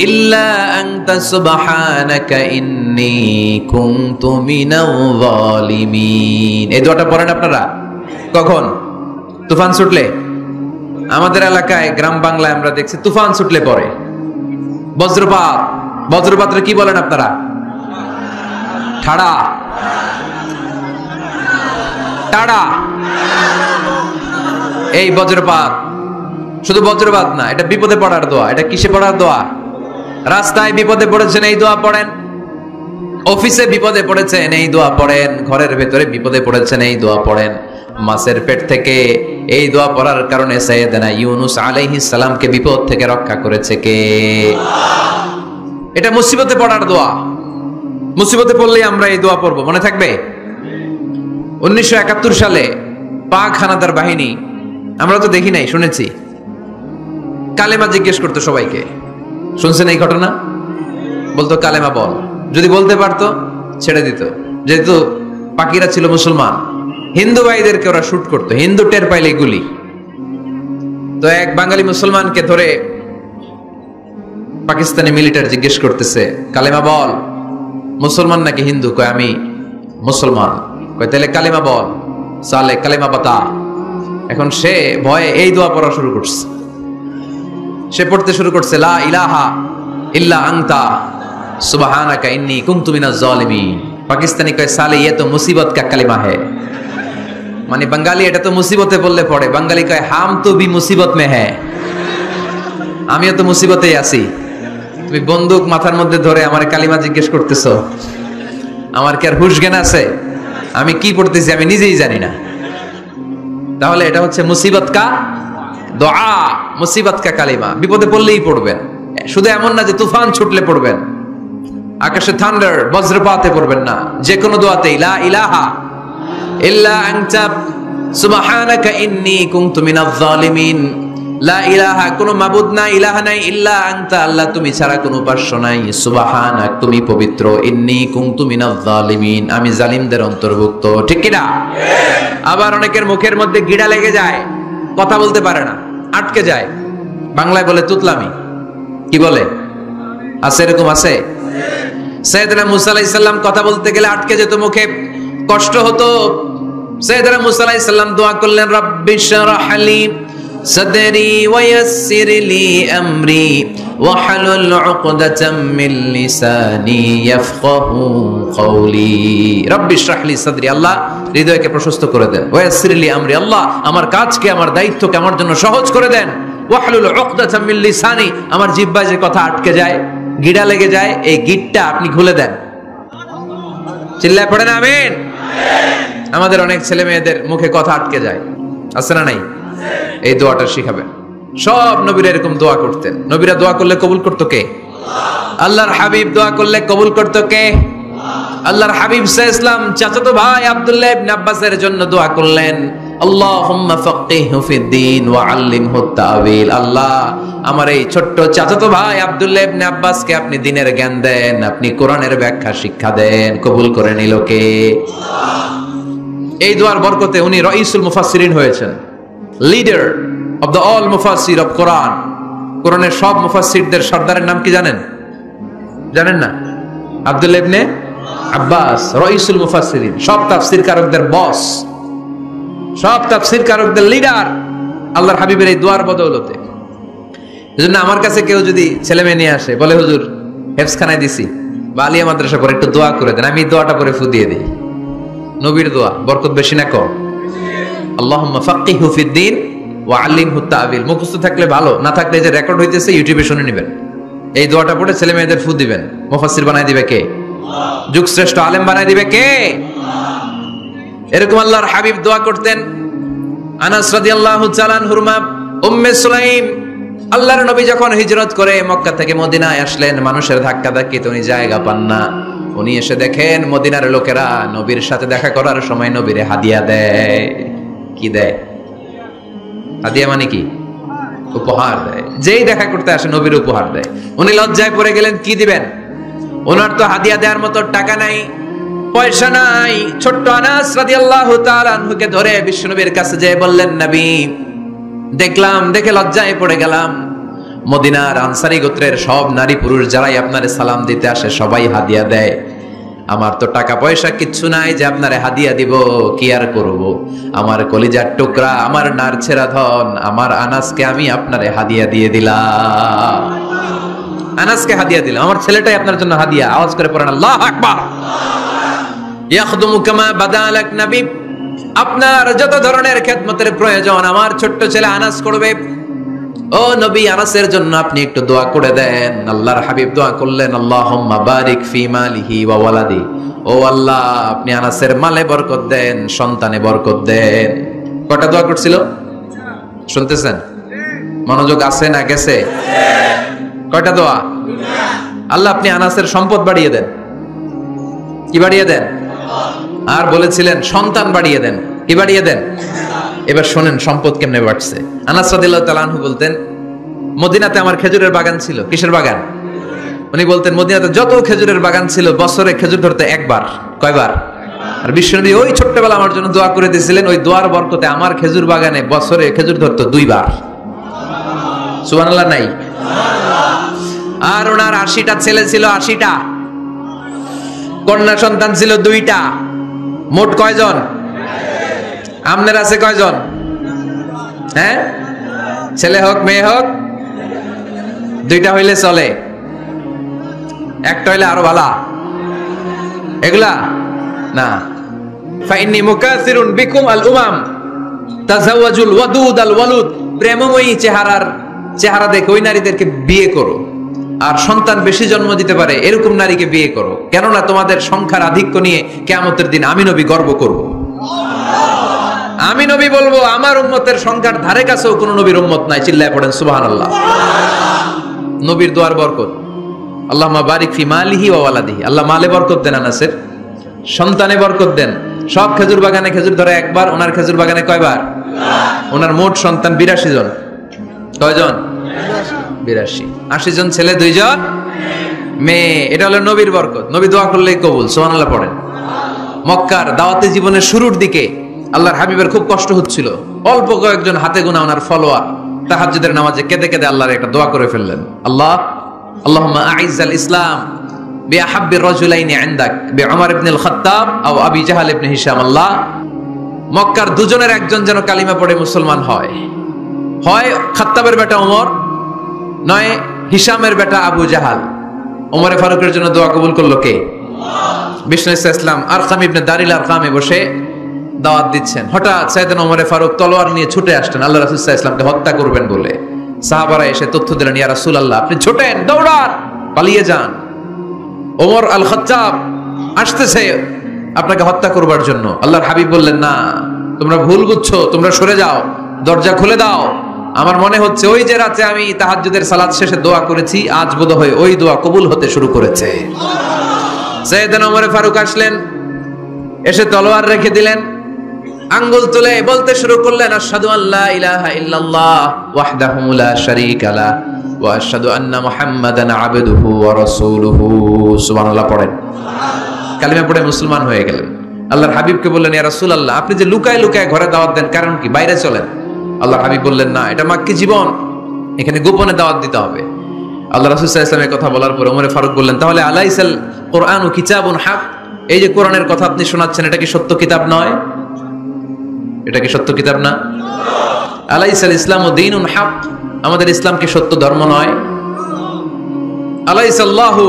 ইল্লা আনতা সুবহানাকা ইন্নী কুনতু মিনাল যালিমিন। এই দোয়াটা পড়েন আপনারা কখন? তুফান ছুটলে। আমাদের এলাকায় গ্রাম বাংলায় আমরা দেখছি তুফান ছুটলে পড়ে। বজ্রপাত, বজ্রপাতরে কি বলেন আপনারা? ঠাড়া, টাড়া। এই বজ্রপাত শুধু বজ্রপাত না, এটা বিপদে পড়ার দোয়া। এটা কিসে পড়ার দোয়া? রাস্তায় বিপদে পড়েছেন এই দোয়া পড়েন, অফিসে বিপদে পড়েছেন এই দোয়া পড়েন, ঘরের ভেতরে বিপদে পড়েছেন এই দোয়া পড়েন। মাছের পেট থেকে এই দোয়া পড়ার কারণে সাইয়েদনা ইউনূস আলাইহিস সালামকে বিপদ থেকে রক্ষা করেছে কে? এটা মুসিবতে পড়ার দোয়া। মুসিবতে পড়লেই আমরা এই দোয়া পড়বো, মনে থাকবে? 1971 সালে পাক হানাদার বাহিনী, আমরা তো দেখি নাই, শুনেছি, কালেমা জিজ্ঞেস করতো সবাইকে। শুনছেন এই ঘটনা? বলতো কালেমা বল, যদি বলতে পারতো ছেড়ে দিত, যেহেতু পাকিরা ছিল মুসলমান। হিন্দু ভাইদেরকে ওরা শুট করতো, হিন্দু টের পাইলে গুলি। তো এক বাঙালি মুসলমানকে ধরে পাকিস্তানি মিলিটারি জিজ্ঞেস করতেছে, কালেমা বল, মুসলমান নাকি হিন্দু? কয় আমি মুসলমান। কয় তাহলে কালেমা বল, সালে কালেমা বাতা। এখন সে ভয়ে এই দোয়া পড়া শুরু করছে, সে পড়তে শুরু করছে, লা ইলাহা ইল্লা আনতা সুবহানাকা ইন্নী কুনতু মিনাজ জালিমিন। পাকিস্তানি কয় সালে ये तो मुसीबत का कलिमा है, মানে বাঙালি এটা তো মুসিবতে বললে পড়ে। বাঙালি কয় হাম তো ভি মুসিবত মে হ্যায়, আমিও তো মুসিবতেই আছি। তুমি বন্দুক মাথার মধ্যে ধরে আমার কালিমা জিজ্ঞেস করতেছো, আমার কি আর হুশ জ্ঞান আছে? আমি কি পড়তেছি আমি নিজেই জানি না। তাহলে এটা হচ্ছে মুসিবত কা দোয়া, মুসিবত কা কালিমা। বিপদে পড়লেই পড়বেন, শুধু এমন না যে তুফান ছুটলে পড়বেন, আকাশে থান্ডার বজ্রপাতে পড়বেন না। যে কোনো দোয়াতেই লা ইলাহা ইল্লা আনতা সুবহানাকা ইন্নী কুনতু মিনাজ জালিমিন। লা ইলাহা, কোনো মাবুদ নাই, ইলাহা নাই, ইল্লা আনতা, আল্লাহ তুমি ছাড়া কোনো উপাস্য নাই, সুবহানাক তুমি পবিত্র, ইন্নী কুনতু মিনাজ জালিমিন আমি জালিমদের অন্তর্ভুক্ত। ঠিক কি না? আবার অনেকের মুখের মধ্যে গিড়া লেগে যায়, কথা বলতে পারে না, আটকে যায়। বাংলায় বলে তুতলামি। কি বলে? আছে, এরকম আছে। সাইয়েদনা মুসা আলাইহিস সালাম কথা বলতে গেলে আটকে যেত, মুখে কষ্ট হতো। সাইয়েদনা মুসা আলাইহিস সালাম দোয়া করলেন, রাব্বিশরাহ লি সাদরি ওয়া ইয়াসসির লি আমরি ওয়াহলুল উকদাতাম মিন লিসানি ইয়াফকাহু কওলি। রাব্বিশরাহ লি সাদরি, আল্লাহ হৃদয়কে প্রশস্ত করে দেন। ওয়া ইয়াসসির লি আমরি, আল্লাহ আমার কাজকে, আমার দায়িত্বকে আমার জন্য সহজ করে দেন। ওয়াহলুল উকদাতাম মিন লিসানি, আমার জিহ্বায় যে কথা আটকে যায়, গিড়া লেগে যায়, এই গিটটা আপনি খুলে দেন। চিল্লায় পড়েন আমিন। আমাদের অনেক ছেলে মেয়েদের মুখে কথা আটকে যায়, আছে না নাই? এই দোয়াটা শিখাবেন। সব নবীরা এরকম দোয়া করতেন। নবীরা দোয়া করলে কবুল করতো কে? আল্লাহর হাবিব দোয়া করলে কবুল করতো কে? আল্লাহর হাবিব সাল্লাল্লাহু আলাইহি ওয়াসাল্লাম চাচাতো ভাই আব্দুল্লাহ ইবনে আব্বাসের জন্য দোয়া করলেন, আল্লাহুম্মা ফাক্কিহহু ফিদ-দীন ওয়া আল্লিমহু তা'ওয়িল। আল্লাহ আমার এই ছোট্ট চাচাতো ভাই আব্দুল্লাহ ইবনে আব্বাসকে আপনি দ্বীনের জ্ঞান দেন, আপনি কোরআনের ব্যাখ্যা শিক্ষা দেন। কবুল করে নিল কে? এই দোয়ার বরকতে উনি রাইসুল মুফাসসিরিন হয়েছেন, লিডার অফ দ্য অল মুফাসসির অফ কোরআন। কোরআনের সব মুফাসসিরদের সর্দারের নাম কি জানেন? জানেন না? আব্দুল্লাহ ইবনে আব্বাস রাইসুল মুফাসসিরিন, সব তাফসীর কারকদের বস, সব তাফসীর কারকদের লিডার, আল্লাহর হাবিবের এই দোয়ার বদৌলতে। এজন্য আমার কাছে কেউ যদি ছেলে মেয়ে নিয়ে আসে, বলে হুজুর হেফজখানায় দিছি বা আলিয়া মাদ্রাসা পরে একটু দোয়া করে দেন, আমি দোয়াটা পরে ফু দিয়ে দিই। নবীর দোয়া বরকত বেশি না কম? আল্লাহুম্মা ফাক্কিহহু ফিদ-দীন ওয়া আল্লিমহু তা'ওয়িল। মুখস্থ থাকলে ভালো, না থাকলে যে রেকর্ড হইতেছে ইউটিউবে শুনে নেবেন। এই দোয়াটা পড়ে ছেলে মেয়েদের ফু দিবেন। মুফাসসির বানাই দিবে কে? যুগশ্রেষ্ঠ আলেম বানাই দিবে কে? এরকম আল্লাহর হাবিব দোয়া করতেন। আনাস রাদিয়াল্লাহু তাআলা আনহুর মা উম্মে সুলাইম, আল্লাহর নবী যখন হিজরত করে মক্কা থেকে মদিনায় আসলেন, মানুষের ধাক্কা ধাক্কিতে উনি জায়গা পান না। উনি এসে দেখেন মদিনার লোকেরা নবীর সাথে দেখা করার সময় নবীরে হাদিয়া দেয়। কি দেয়? হাদিয়া মানে কি? উপহার দেয়। যেই দেখা করতে আসে নবীর উপহার দেয়। উনি লজ্জায় পড়ে গেলেন, কি দিবেন? ওনার তো হাদিয়া দেওয়ার মতো টাকা নাই, পয়সা নাই। ছোট্ট আনাস রাদিয়াল্লাহু তাআলা আনহুকে ধরে বিশ্বনবীর কাছে যেয়ে বললেন, নবী দেখলাম, দেখে লজ্জায় পড়ে গেলাম, মদিনার আনসারী গোত্রের সব নারী পুরুষ যারাই আপনারে সালাম দিতে আসে সবাই হাদিয়া দেয়। আমার তো টাকা পয়সা কিচ্ছু নাই যে আপনারে হাদিয়া দিব, কি আর করব? আমার কলিজার টুকরা, আমার নারছেরা ধন, আমার আনাসকে আমি আপনারে হাদিয়া দিয়ে দিলাম। আনাসকে হাদিয়া দিলাম, আমার ছেলেটাই আপনার জন্য হাদিয়া। আওয়াজ করে পড়েন আল্লাহু আকবার। ইয়াখদুমু কামা বাদালাক নবী, আপনার যত ধরনের খেদমতের প্রয়োজন আমার ছোট্ট ছেলে আনাস করবে। ও নবী, আনাসের জন্য আপনি একটু দোয়া করে দেন। আল্লাহর হাবিব দোয়া করলেন, আল্লাহুম্মা বারিক ফি মালিহি ওয়া ওয়ালাদি। ও আল্লাহ, আপনি আনাসের মালে বরকত দেন, সন্তানে বরকত দেন। কয়টা দোয়া করছিল শুনতেছেন? মনোযোগ আছে না গেছে? কয়টা দোয়া? আল্লাহ আপনি আনাসের সম্পদ বাড়িয়ে দেন। কি বাড়িয়ে দেন? আর বলেছিলেন সন্তান বাড়িয়ে দেন। কি বাড়িয়ে দেন? এবার শোনেন সম্পদ কেমনে বাড়ছে। আনাস রাদিয়াল্লাহু তাআলা আনহু বলতেন, মদিনাতে আমার খেজুরের বাগান ছিল। কিসের বাগান? উনি বলতেন মদিনাতে যত খেজুরের বাগান ছিল বছরে খেজুর ধরতে একবার। কয়বার? আর বিশ্বনবী ওই ছোট্টবেলা আমার জন্য দোয়া করে দিয়েছিলেন, ওই দোয়ার বরকতে আমার খেজুর বাগানে বছরে খেজুর ধরতো 2 বার। সুবহানাল্লাহ নাই? আর ওনার 80টা ছেলে ছিল, 80টা কন্যা সন্তান ছিল 2টা। মোট কয়জন? আপনার আছে কয়জন? হ্যাঁ, ছেলে হোক মেয়ে হোক 2টা হইলে চলে, একটা হইলে আরো ভালো। এগুলা না। ফাইন্নী মুকাসিরুন বিকুম আল উমাম তাজাওয়াজুল ওয়াদুদ আল ওয়ালুদ, প্রেমময়ী চেহারা দেখে ওই নারীদেরকে বিয়ে করো, আর সন্তান বেশি জন্ম দিতে পারে এরকম নারীকে বিয়ে করো, কেননা তোমাদের সংখ্যার আধিক্য নিয়ে কিয়ামতের দিন আমি নবী গর্ব করব। আমি নবী বলবো আমার উম্মতের সংখ্যার ধারে কাছেও কোন নবীর উম্মত নাই। চিল্লায় পড়েন সুবহানাল্লাহ। নবীর দোয়ার বরকত। আল্লাহুম্মা বারিক ফি মালিহি ওয়া ওয়ালাদিহি, আল্লাহ মালে বরকত দেন, আনাসের সন্তানে বরকত দেন। সব খেজুর বাগানে খেজুর ধরে একবার, ওনার খেজুর বাগানে কয়বার? ওনার মোট সন্তান 82 জন। কয়জন? 82। 80 জন ছেলে, 2 জন মেয়ে। এটা হলো নবীর বরকত। নবী দোয়া করলেই কবুল। সুবহানাল্লাহ পড়েন। মক্কার দাওয়াতি জীবনের শুরুর দিকে আল্লাহর হাবিবের খুব কষ্ট হচ্ছিল। অল্প কয়েকজন হাতে গোনা ওনার ফলোয়ার তাহাজ্জুদের নামাজে কেঁদে কেঁদে আল্লাহর একটা দোয়া করে ফেললেন, আল্লাহুম্মা আইজ্জাল ইসলাম বিআহাব্বির রাজুলাইনি ইনদাক বিউমর ইবনে আল খাত্তাব আও আবি জাহল ইবনে হিশাম। আল্লাহ, মক্কার দুজনের একজন যেন কালিমা পড়ে মুসলমান হয়, হয় খাত্তাবের বেটা ওমর, নয় হিশামের বেটা আবু জাহাল। ওমরে ফারুকের জন্য দোয়া কবুল করলো কে? বিষ্ণু ইসলাম আরকাম ইবনে দারিল আরকামে বসে দাওয়াত দিচ্ছেন। হঠাৎ সাইয়েদনা ওমরে ফারুক তলোয়ার নিয়ে ছুটে আসলেন আল্লাহ রাসূল সাল্লাল্লাহু আলাইহি ওয়াসাল্লামকে হত্যা করবেন বলে। সাহাবারা এসে তথ্য দিলেন, ইয়া রাসূলুল্লাহ আপনি ছোটেন, দৌড়ান, পালিয়ে যান, ওমর আল খাত্তাব আসতেছে আপনাকে হত্যা করবার জন্য। আল্লাহর হাবিব বললেন, না তোমরা ভুল বুঝছো, তোমরা সরে যাও, দরজা খুলে দাও। আমার মনে হচ্ছে ওই যে রাতে আমি তাহাজ্জুদের সালাত শেষে দোয়া করেছি, আজ বোধহয় ওই দোয়া কবুল হতে শুরু করেছে। সাইয়েদনা ওমর ফারুক আসলেন, এসে তলোয়ার রেখে দিলেন, আঙ্গুল তুলে বলতে শুরু করলেন, আশহাদু আল্লা ইলাহা ইল্লাল্লাহ ওয়াহদাহু লা শারীকা লাহ ওয়া আশহাদু আন্না মুহাম্মাদান আবদুহু ওয়া রাসূলুহু। সুবহানাল্লাহ পড়েন। কালিমা পড়ে মুসলমান হয়ে গেলেন। আল্লাহর হাবিবকে বললেন, ইয়া রাসূলুল্লাহ আপনি যে লুকায় লুকায় ঘরে দাওয়াত দেন, কারণ কি? বাইরে চলেন। আল্লাহর হাবিব বললেন, না এটা মাক্কি জীবন, এখানে গোপনে দাওয়াত দিতে হবে। আল্লাহ রাসূল সাল্লাল্লাহু আলাইহি ওয়াসাল্লামের কথা বলার পর ওমর ফারুক বললেন, তাহলে আলাইসাল কুরআনু কিতাবুন হক, এই যে কোরআনের কথা আপনি শোনাচ্ছেন এটা কি সত্য কিতাব নয়? এটা কি সত্য কিতাব না? আলাইসাল ইসলামু দীনুন হক, আমাদের ইসলাম কি সত্য ধর্ম নয়? আলাইসাল্লাহু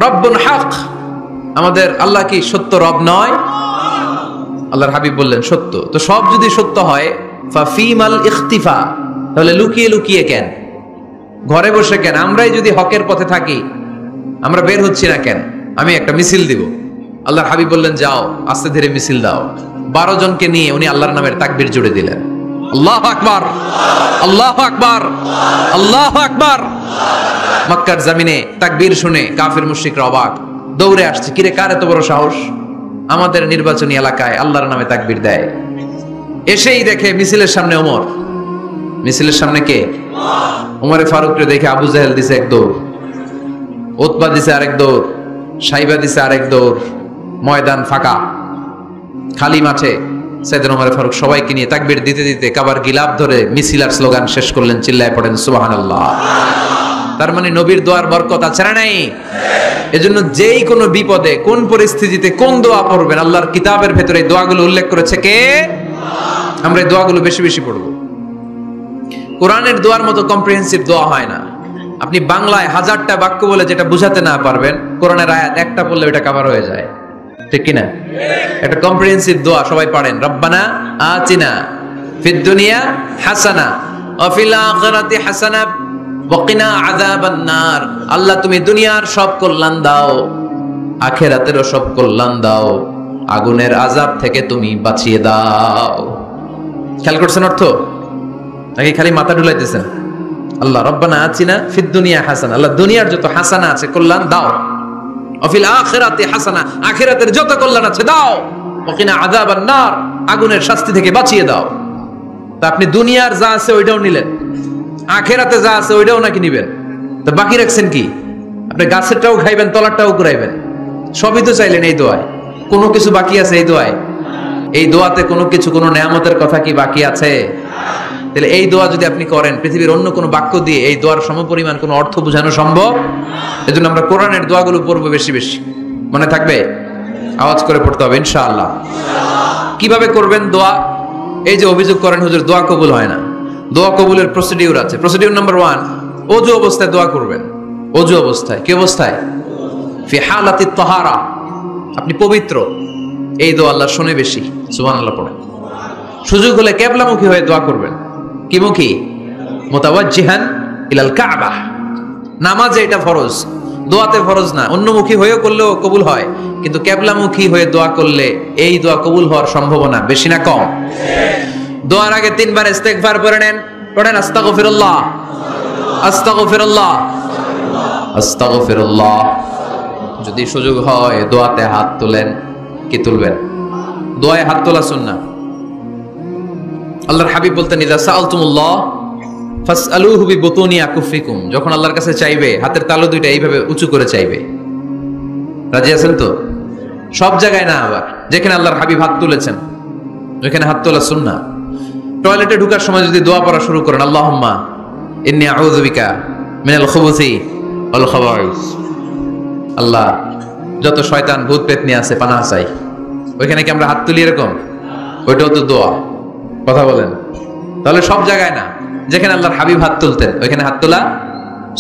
রব্বুন হক, আমাদের আল্লাহ কি সত্য রব নয়? আল্লাহর হাবিব বললেন, সত্য। তো সব যদি সত্য হয় ফাফিমাল ইখতিফা, তাহলে লুকিয়ে লুকিয়ে কেন, ঘরে বসে কেন? আমরাই যদি হকের পথে থাকি আমরা বের হচ্ছি না কেন? আমি একটা মিছিল দিব। আল্লাহর হাবিব বললেন, যাও আস্তে ধীরে মিছিল দাও। 12 জনকে নিয়ে উনি আল্লাহর নামের তাকবীর জুড়ে দিলেন। আল্লাহু আকবার, আল্লাহু আকবার, আল্লাহু আকবার। মক্কার জমিনে তাকবীর শুনে কাফির মুশরিকরা অবাক, দৌড়ে আসছে, কিরে কার এত বড় সাহস আমাদের নির্বাচনী এলাকায় আল্লাহর নামে তাকবীর দেয়। এসেই দেখে মিছিলের সামনে ওমর। মিছিলের সামনে কে? ওমরে ফারুককে দেখে আবু জাহেল দিছে এক দৌড়, উতবা দিছে আরেক দৌড়, সাইবা দিছে আরেক দৌড়। ময়দান ফাঁকা, খালি মাঠে সাইয়েদনা ওমর ফারুক সবাইকে নিয়ে তাকবীর দিতে দিতে কাবার গিলাফ ধরে মিছিল আর স্লোগান শেষ করলেন। চিল্লায় পড়েন সুবহানাল্লাহ। তার মানে নবীর দোয়ার বরকত আছে না নাই? এজন্য যেই কোনো বিপদে, কোন পরিস্থিতিতে কোন দোয়া পড়বেন, আল্লাহর কিতাবের ভেতরে এই দোয়াগুলো উল্লেখ করেছে কে? আমরা এই দোয়াগুলো বেশি বেশি পড়ব। কোরআনের দোয়ার মতো কম্প্রিহেন্সিভ দোয়া হয় না। আপনি বাংলায় 1000টা বাক্য বলে যেটা বুঝাতে না পারবেন, কোরআনের আয়াত একটা পড়লে ওটা কভার হয়ে যায়, ঠিক কি না? একটা কম্প্রিহেন্সিভ দোয়া সবাই পড়েন, রব্বানা আতিনা ফিদ দুনিয়া হাসানা ওয়া ফিল আখিরাতি হাসানা ওয়া কিনা আযাবান নার। আল্লাহ তুমি দুনিয়ার সব কল্যাণ দাও, আখিরাতেরও সব কল্যাণ দাও, আগুনের আযাব থেকে তুমি বাঁচিয়ে দাও। খেয়াল করছেন অর্থ নাকি খালি মাথা ঢুলাইতেছেন? আল্লাহ রব্বানা আতিনা ফিদ দুনিয়া হাসানা, আল্লাহ দুনিয়ার যত হাসানা আছে কল্যাণ দাও, অফিল আখিরাতি হাসানা, আখিরাতের যত কল্যাণ আছে দাও, ওয়া কিনা আযাবান নার, আগুনের শাস্তি থেকে বাঁচিয়ে দাও। তা আপনি দুনিয়ার যা আছে ওইটাও নিলেন, আখিরাতে যা আছে ওইটাও নাকি নিবেন, তো বাকি রাখছেন কি? আপনি গাছেরটাও খাইবেন, তলারটাও কুড়াইবেন, সবই তো চাইলেন এই দোয়ায়। কোনো কিছু বাকি আছে এই দোয়ায়? এই দোয়াতে কোনো কিছু, কোনো নেয়ামতের কথা কি বাকি আছে? তাহলে এই দোয়া যদি আপনি করেন, পৃথিবীর অন্য কোনো বাক্য দিয়ে এই দোয়ার সমপরিমাণ কোনো অর্থ বোঝানো সম্ভব? এজন্য আমরা কোরআনের দোয়াগুলো পড়বো বেশি বেশি। মনে থাকবে? আওয়াজ করে পড়তে হবে ইনশাআল্লাহ। কিভাবে করবেন দোয়া? এই যে অভিযোগ করেন হুজুর দোয়া কবুল হয় না, দোয়া কবুলের প্রসিডিউর আছে। প্রসিডিউর নাম্বার 1, ওযু অবস্থায় দোয়া করবেন। ওযু অবস্থায়। কি অবস্থায়? ফি হালাতি তাহারা, আপনি পবিত্র। এই দোয়া আল্লাহ শুনে বেশি, সুবহানাল্লাহ পড়েন। সুযোগ হলে কিবলামুখী হয়ে দোয়া করবেন। কি মুখী? মুতাওয়াজ্জিহান ইলাল কাবা। নামাজে এটা ফরজ, দোয়াতে ফরজ না। অন্যমুখী হয়েও করলেও কবুল হয়, কিন্তু কিবলামুখী হয়ে দোয়া করলে এই দোয়া কবুল হওয়ার সম্ভাবনা বেশি না কম? দোয়ার আগে 3 বার ইস্তেগফার পড়ে নেন। পড়েন আস্তাগফিরুল্লাহ, আস্তাগফিরুল্লাহ, আস্তাগফিরুল্লাহ। যদি সুযোগ হয় দোয়াতে হাত তোলেন। কি তুলবেন? দোয়ায় হাত তোলা সুন্নাহ। আল্লাহর হাবিব বলতেন, ইযা সাআলতুমুল্লাহ ফাসআলুহু বিবুতুনি আকুফিকুম। যখন আল্লাহর কাছে চাইবে, হাতের তালু দুইটা এইভাবে উঁচু করে চাইবে। রাজি আছেন তো? সব জায়গায় না, আবার যেখানে আল্লাহর হাবিব হাত তুলেছেন ওইখানে হাত তোলা সুন্নাহ। টয়লেটে ঢোকার সময় যদি দোয়া পড়া শুরু করেন, আল্লাহুম্মা ইন্নী আউযু বিকা মিনাল খুবুসি ওয়াল খাবাইস। আল্লাহ, যত শয়তান ভূত পেতনি আছে পানাহ চাই। ওইখানে কি আমরা হাত তুলি এরকম? ওইটাও তো দোয়া। কথা বলেন। তাহলে সব জায়গায় না, যেখানে আল্লাহর হাবিব হাত তুলতেন ওইখানে হাত তোলা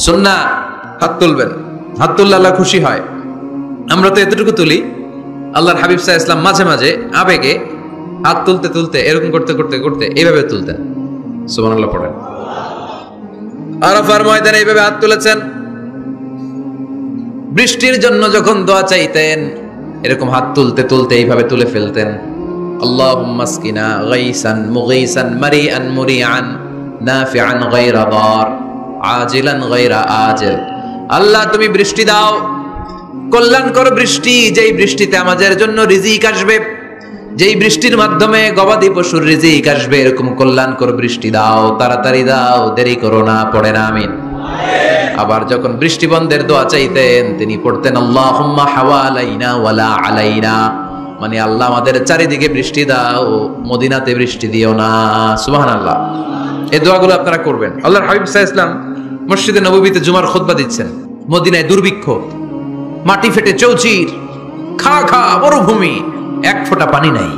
সুন্নাহ। হাত তুলবেন, হাত তুললে আল্লাহ খুশি হয়। আমরা তো এতটুকু তুলি, আল্লাহর হাবিব সাল্লাল্লাহু আলাইহি ওয়াসাল্লাম মাঝে মাঝে আবেগে হাত তুলতে তুলতে এরকম করতে করতে করতে এইভাবে তুলতেন। সুবহানাল্লাহ পড়েন। আরাফার ময়দানে এইভাবে হাত তুলেছেন। বৃষ্টির জন্য যখন দোয়া চাইতেন এরকম হাত তুলতে তুলতে এইভাবে তুলে ফেলতেন। আল্লাহুম্মা আসকিনা গাইসান মুগীসান মারিআন মুরিআন নাফিআন গায়রা দার আজিলান গায়রা আজিল। আল্লাহ, তুমি বৃষ্টি দাও, কল্যাণকর বৃষ্টি, যেই বৃষ্টিতে আমাদের জন্য রিজিক আসবে, যেই বৃষ্টির মাধ্যমে গবাদি পশুর রিজিক আসবে, এরকম কল্যাণকর বৃষ্টি দাও, তাড়াতাড়ি দাও, দেরি করো না। পড়েন আমিন। আবার যখন বৃষ্টি বন্ধের দোয়া চাইতেন তিনি পড়তেন আল্লাহুম্মা হাওয়ালাইনা ওয়ালা আলাইনা, মানে আল্লাহ আমাদের চারিদিকে বৃষ্টি দাও, মদিনাতে বৃষ্টি দিও না। সুবহানাল্লাহ। এই দোয়াগুলো আপনারা করবেন। আল্লাহর হাবিব সাল্লাল্লাহু আলাইহি ওয়াসাল্লাম মসজিদে নববীতে জুমার খুতবা দিচ্ছেন। মদিনায় দুর্ভিক্ষ, মাটি ফেটে চৌচির, খা খা মরুভূমি, এক ফোঁটা পানি নাই।